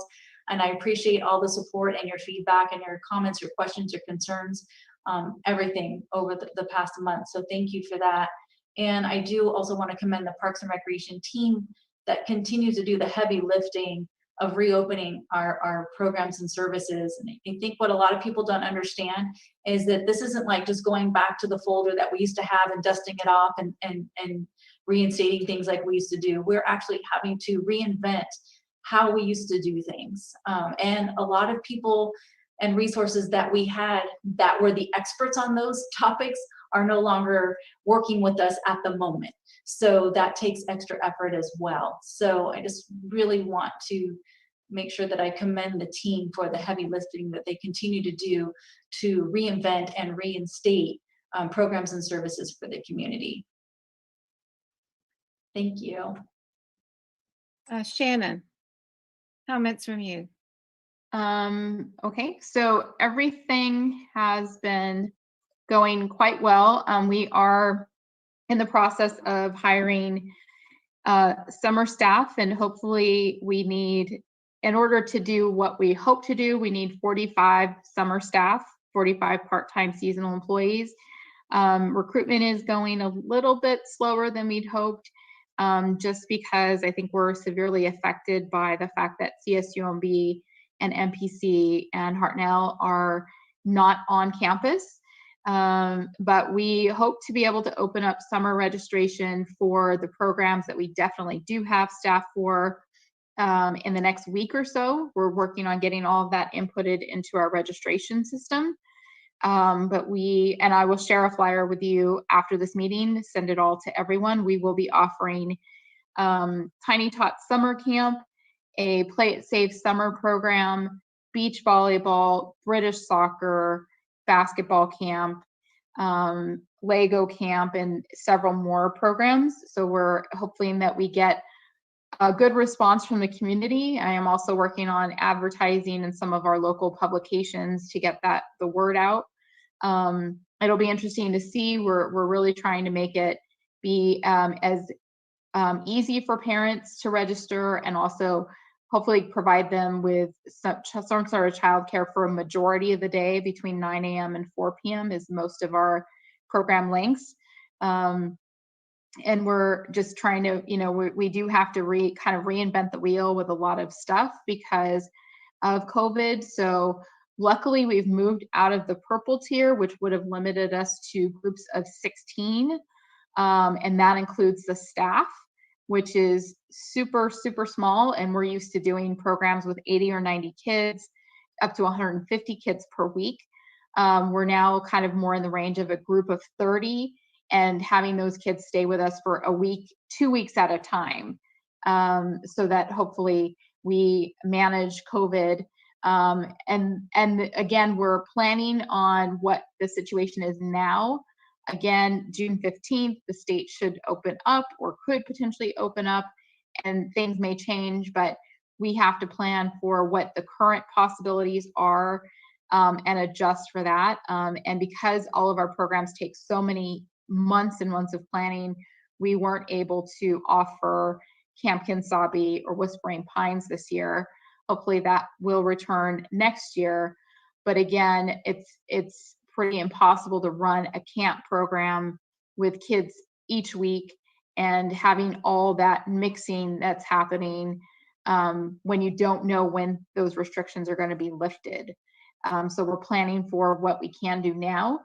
and I appreciate all the support and your feedback and your comments, your questions, your concerns, everything over the past month. So thank you for that. And I do also want to commend the Parks and Recreation team that continues to do the heavy lifting of reopening our programs and services. And I think what a lot of people don't understand is that this isn't like just going back to the folder that we used to have and dusting it off and reinstating things like we used to do. We're actually having to reinvent how we used to do things. And a lot of people and resources that we had that were the experts on those topics are no longer working with us at the moment. So that takes extra effort as well. So I just really want to make sure that I commend the team for the heavy lifting that they continue to do to reinvent and reinstate programs and services for the community. Thank you. Shannon, comments from you. Okay, so everything has been going quite well. We are in the process of hiring summer staff, and hopefully we need, in order to do what we hope to do, we need 45 summer staff, 45 part-time seasonal employees. Recruitment is going a little bit slower than we'd hoped, just because I think we're severely affected by the fact that CSUMB and MPC and Hartnell are not on campus. But we hope to be able to open up summer registration for the programs that we definitely do have staff for in the next week or so. We're working on getting all of that inputted into our registration system. But I will share a flyer with you after this meeting, send it all to everyone. We will be offering Tiny Tots Summer Camp, a Play It Safe summer program, beach volleyball, British soccer, basketball camp, Lego camp, and several more programs. So we're hoping that we get a good response from the community. I am also working on advertising in some of our local publications to get the word out. It'll be interesting to see. We're really trying to make it be as easy for parents to register, and also hopefully provide them with some sort of childcare for a majority of the day. Between 9 a.m. and 4 p.m. is most of our program lengths. and we're just trying to, we do have to kind of reinvent the wheel with a lot of stuff because of COVID. So luckily we've moved out of the purple tier, which would have limited us to groups of 16. And that includes the staff, which is super, super small. And we're used to doing programs with 80 or 90 kids, up to 150 kids per week. We're now kind of more in the range of a group of 30 and having those kids stay with us for a week, 2 weeks at a time, so that hopefully we manage COVID. And again, we're planning on what the situation is now. Again, June 15th, the state should open up or could potentially open up, and things may change, but we have to plan for what the current possibilities are and adjust for that. And because all of our programs take so many months and months of planning, we weren't able to offer Camp Kinsabi or Whispering Pines this year. Hopefully that will return next year. But again, it's pretty impossible to run a camp program with kids each week and having all that mixing that's happening when you don't know when those restrictions are going to be lifted. So we're planning for what we can do now.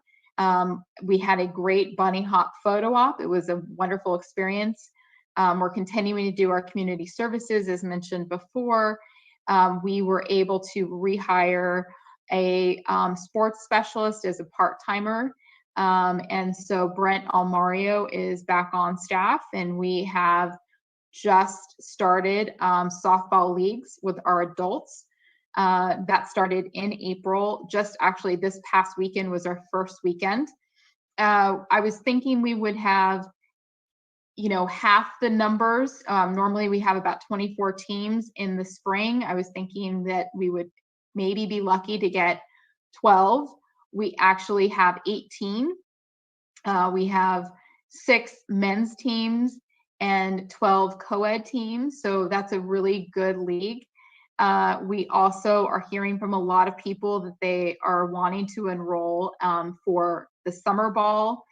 We had a great bunny hop photo op. It was a wonderful experience. We're continuing to do our community services, as mentioned before. We were able to rehire a sports specialist as a part-timer. And so Brent Almario is back on staff, and we have just started softball leagues with our adults. That started in April. Just actually this past weekend was our first weekend. I was thinking we would have, half the numbers. Normally we have about 24 teams in the spring. I was thinking that we would maybe be lucky to get 12. We actually have 18. We have 6 men's teams and 12 co-ed teams. So that's a really good league. We also are hearing from a lot of people that they are wanting to enroll for the summer ball,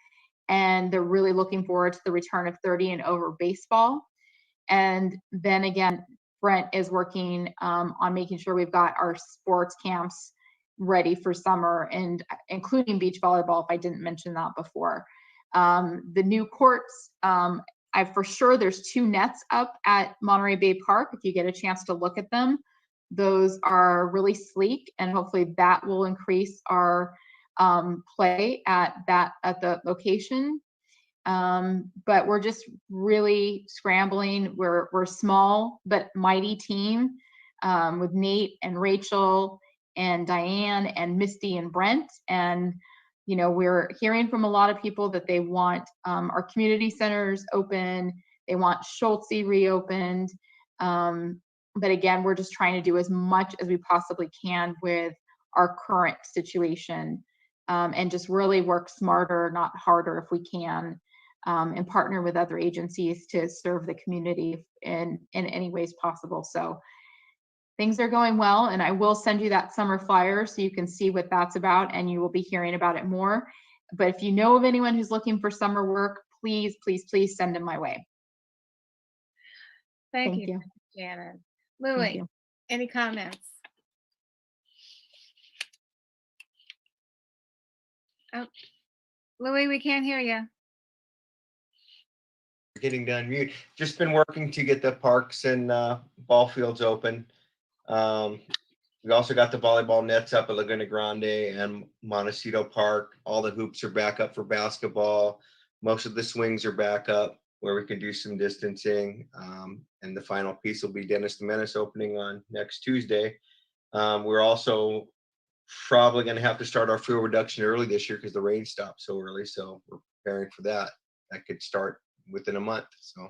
and they're really looking forward to the return of 30 and over baseball. And then again, Brent is working on making sure we've got our sports camps ready for summer, and including beach volleyball, if I didn't mention that before. The new courts, for sure there's 2 nets up at Monterey Bay Park. If you get a chance to look at them, those are really sleek, and hopefully that will increase our play at the location. But we're just really scrambling. We're a small but mighty team with Nate and Rachel and Diane and Misty and Brent. And, we're hearing from a lot of people that they want our community centers open. They want Schultze reopened. But again, we're just trying to do as much as we possibly can with our current situation, and just really work smarter, not harder if we can, and partner with other agencies to serve the community in any ways possible. So things are going well, and I will send you that summer flyer so you can see what that's about, and you will be hearing about it more. But if you know of anyone who's looking for summer work, please, please, please send them my way. Thank you, Shannon. Louie, any comments? Oh, Louie, we can't hear you. Getting to unmute. Just been working to get the parks and ball fields open. We also got the volleyball nets up at Laguna Grande and Montecito Park. All the hoops are back up for basketball. Most of the swings are back up where we can do some distancing. And the final piece will be Dennis the Menace opening on next Tuesday. We're also probably going to have to start our fuel reduction early this year because the rain stopped so early. So we're preparing for that. That could start within a month. So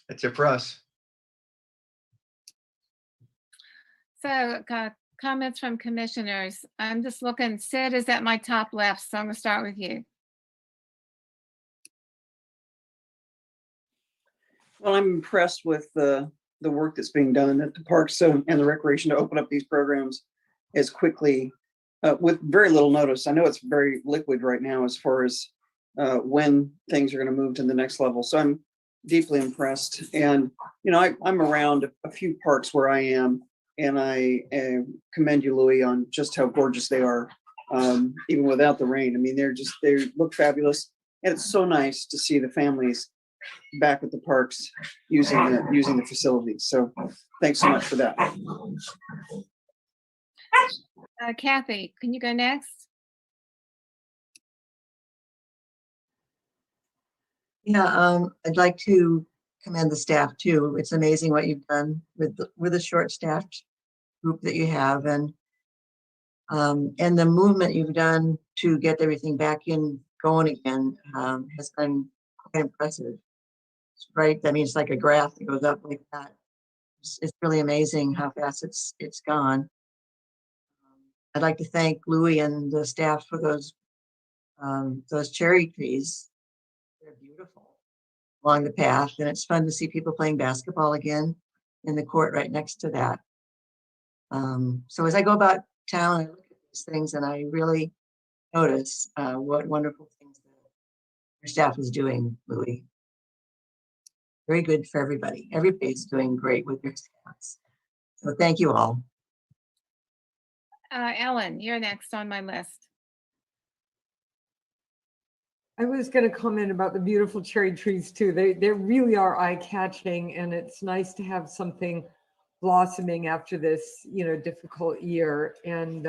that's it for us. So comments from commissioners. I'm just looking. Sid is at my top left, so I'm going to start with you. Well, I'm impressed with the work that's being done at the parks and the recreation to open up these programs as quickly with very little notice. I know it's very liquid right now as far as when things are going to move to the next level. So I'm deeply impressed. And, you know, I'm around a few parks where I am, and I commend you, Louis, on just how gorgeous they are, even without the rain. I mean, they look fabulous. And it's so nice to see the families back at the parks using the facilities. So thanks so much for that. Kathy, can you go next? Yeah, I'd like to commend the staff too. It's amazing what you've done with the short-staffed group that you have, and the movement you've done to get everything back in going again has been quite impressive. Right? I mean, it's like a graph that goes up like that. It's really amazing how fast it's gone. I'd like to thank Louis and the staff for those cherry trees. They're beautiful along the path, and it's fun to see people playing basketball again in the court right next to that. So as I go about town, I look at these things and I really notice what wonderful things your staff is doing, Louis. Very good for everybody. Everybody's doing great with your staffs. So thank you all. Ellen, you're next on my list. I was going to comment about the beautiful cherry trees too. They really are eye-catching, and it's nice to have something blossoming after this, difficult year. And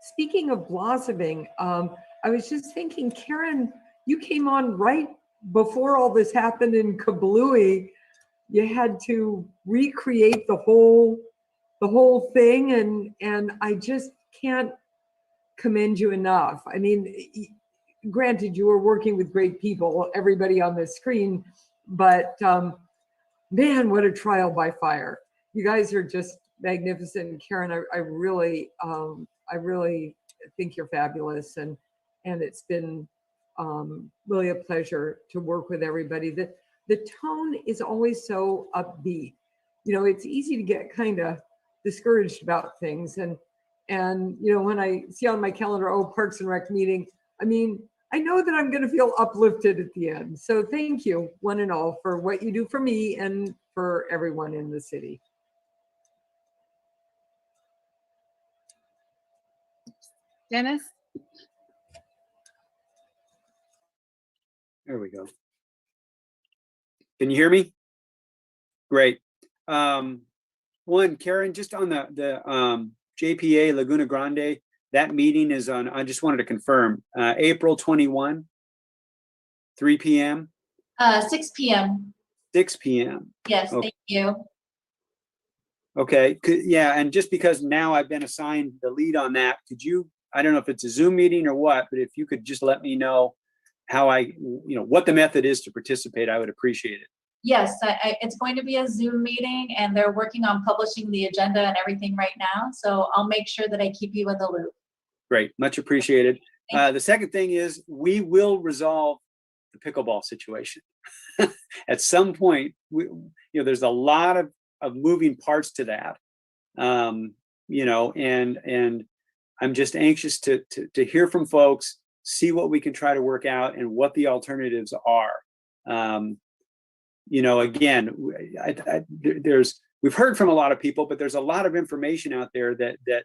speaking of blossoming, I was just thinking, Karen, you came on right before all this happened in Kablooey. You had to recreate the whole thing, and I just can't commend you enough. I mean, granted, you were working with great people, everybody on the screen, but man, what a trial by fire. You guys are just magnificent. Karen, I really think you're fabulous, and it's been really a pleasure to work with everybody. The tone is always so upbeat. It's easy to get kind of discouraged about things, and when I see on my calendar, Parks and Rec meeting, I mean, I know that I'm going to feel uplifted at the end. So thank you, one and all, for what you do for me and for everyone in the city. Dennis? There we go. Can you hear me? Great. One, Karen, just on the JPA Laguna Grande, that meeting is on, I just wanted to confirm, April 21, 3 p.m. 6 p.m. 6 p.m. Yes, Okay. thank you. Okay, yeah, and just because now I've been assigned the lead on that, could you, I don't know if it's a Zoom meeting or what, but if you could just let me know how what the method is to participate, I would appreciate it. Yes, it's going to be a Zoom meeting, and they're working on publishing the agenda and everything right now. So I'll make sure that I keep you in the loop. Great, much appreciated. The second thing is we will resolve the pickleball situation. At some point, there's a lot of moving parts to that, and I'm just anxious to hear from folks, see what we can try to work out and what the alternatives are. Again, we've heard from a lot of people, but there's a lot of information out there that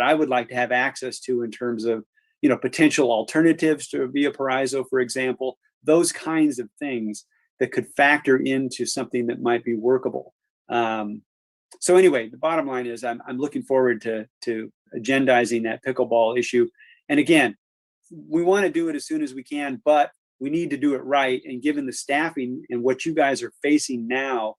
I would like to have access to in terms of, potential alternatives to Via Paraiso, for example, those kinds of things that could factor into something that might be workable. So anyway, the bottom line is I'm looking forward to agendizing that pickleball issue. And again, we want to do it as soon as we can, but we need to do it right. And given the staffing and what you guys are facing now,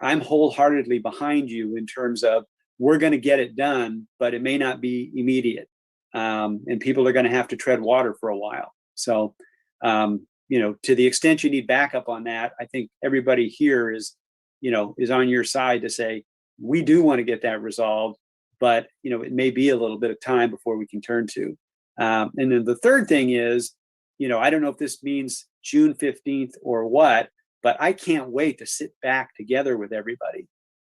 I'm wholeheartedly behind you in terms of we're going to get it done, but it may not be immediate. And people are going to have to tread water for a while. So, to the extent you need backup on that, I think everybody here is on your side to say, we do want to get that resolved, but, it may be a little bit of time before we can turn to. And then the third thing is, I don't know if this means June 15th or what, but I can't wait to sit back together with everybody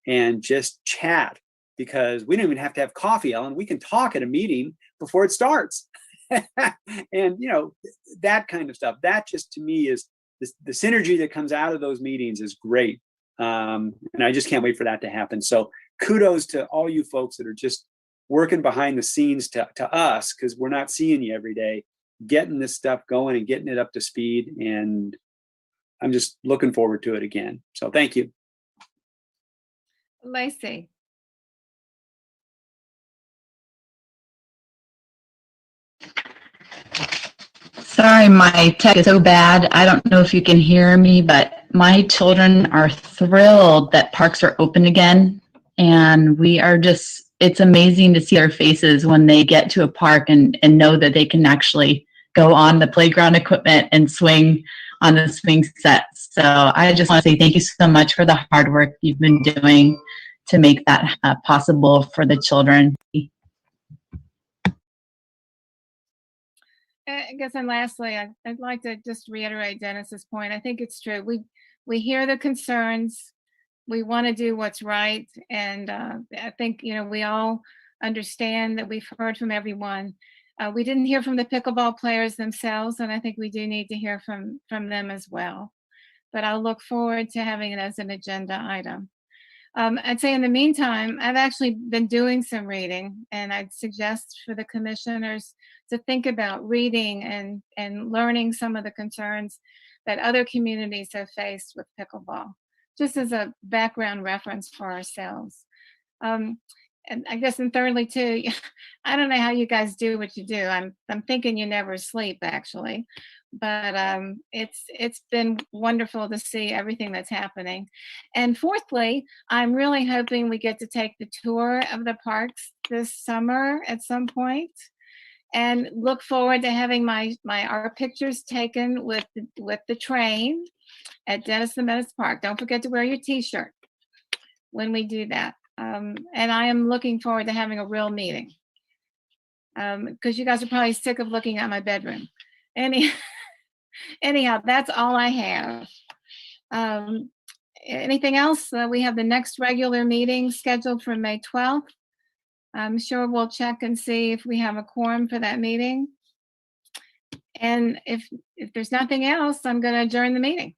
and just chat, because we don't even have to have coffee, Ellen. We can talk at a meeting before it starts. And, that kind of stuff. That just to me is the synergy that comes out of those meetings is great. And I just can't wait for that to happen. So kudos to all you folks that are just working behind the scenes to us, because we're not seeing you every day, getting this stuff going and getting it up to speed. And I'm just looking forward to it again. So thank you. Lacey. Sorry, my tech is so bad. I don't know if you can hear me, but my children are thrilled that parks are open again. And we are just, it's amazing to see their faces when they get to a park and know that they can actually go on the playground equipment and swing on the swing sets. So I just want to say thank you so much for the hard work you've been doing to make that possible for the children. I guess, and lastly, I'd like to just reiterate Dennis's point. I think it's true. We hear the concerns. We want to do what's right. And I think, we all understand that we've heard from everyone. We didn't hear from the pickleball players themselves, and I think we do need to hear from them as well. But I'll look forward to having it as an agenda item. I'd say in the meantime, I've actually been doing some reading, and I'd suggest for the commissioners to think about reading and learning some of the concerns that other communities have faced with pickleball, just as a background reference for ourselves. And I guess, and thirdly too, I don't know how you guys do what you do. I'm thinking you never sleep, actually. But it's been wonderful to see everything that's happening. And fourthly, I'm really hoping we get to take the tour of the parks this summer at some point, and look forward to having our pictures taken with the train at Dennis the Menace Park. Don't forget to wear your t-shirt when we do that. And I am looking forward to having a real meeting, because you guys are probably sick of looking at my bedroom. Anyhow, that's all I have. Anything else? We have the next regular meeting scheduled for May 12th. I'm sure we'll check and see if we have a quorum for that meeting. And if there's nothing else, I'm going to adjourn the meeting.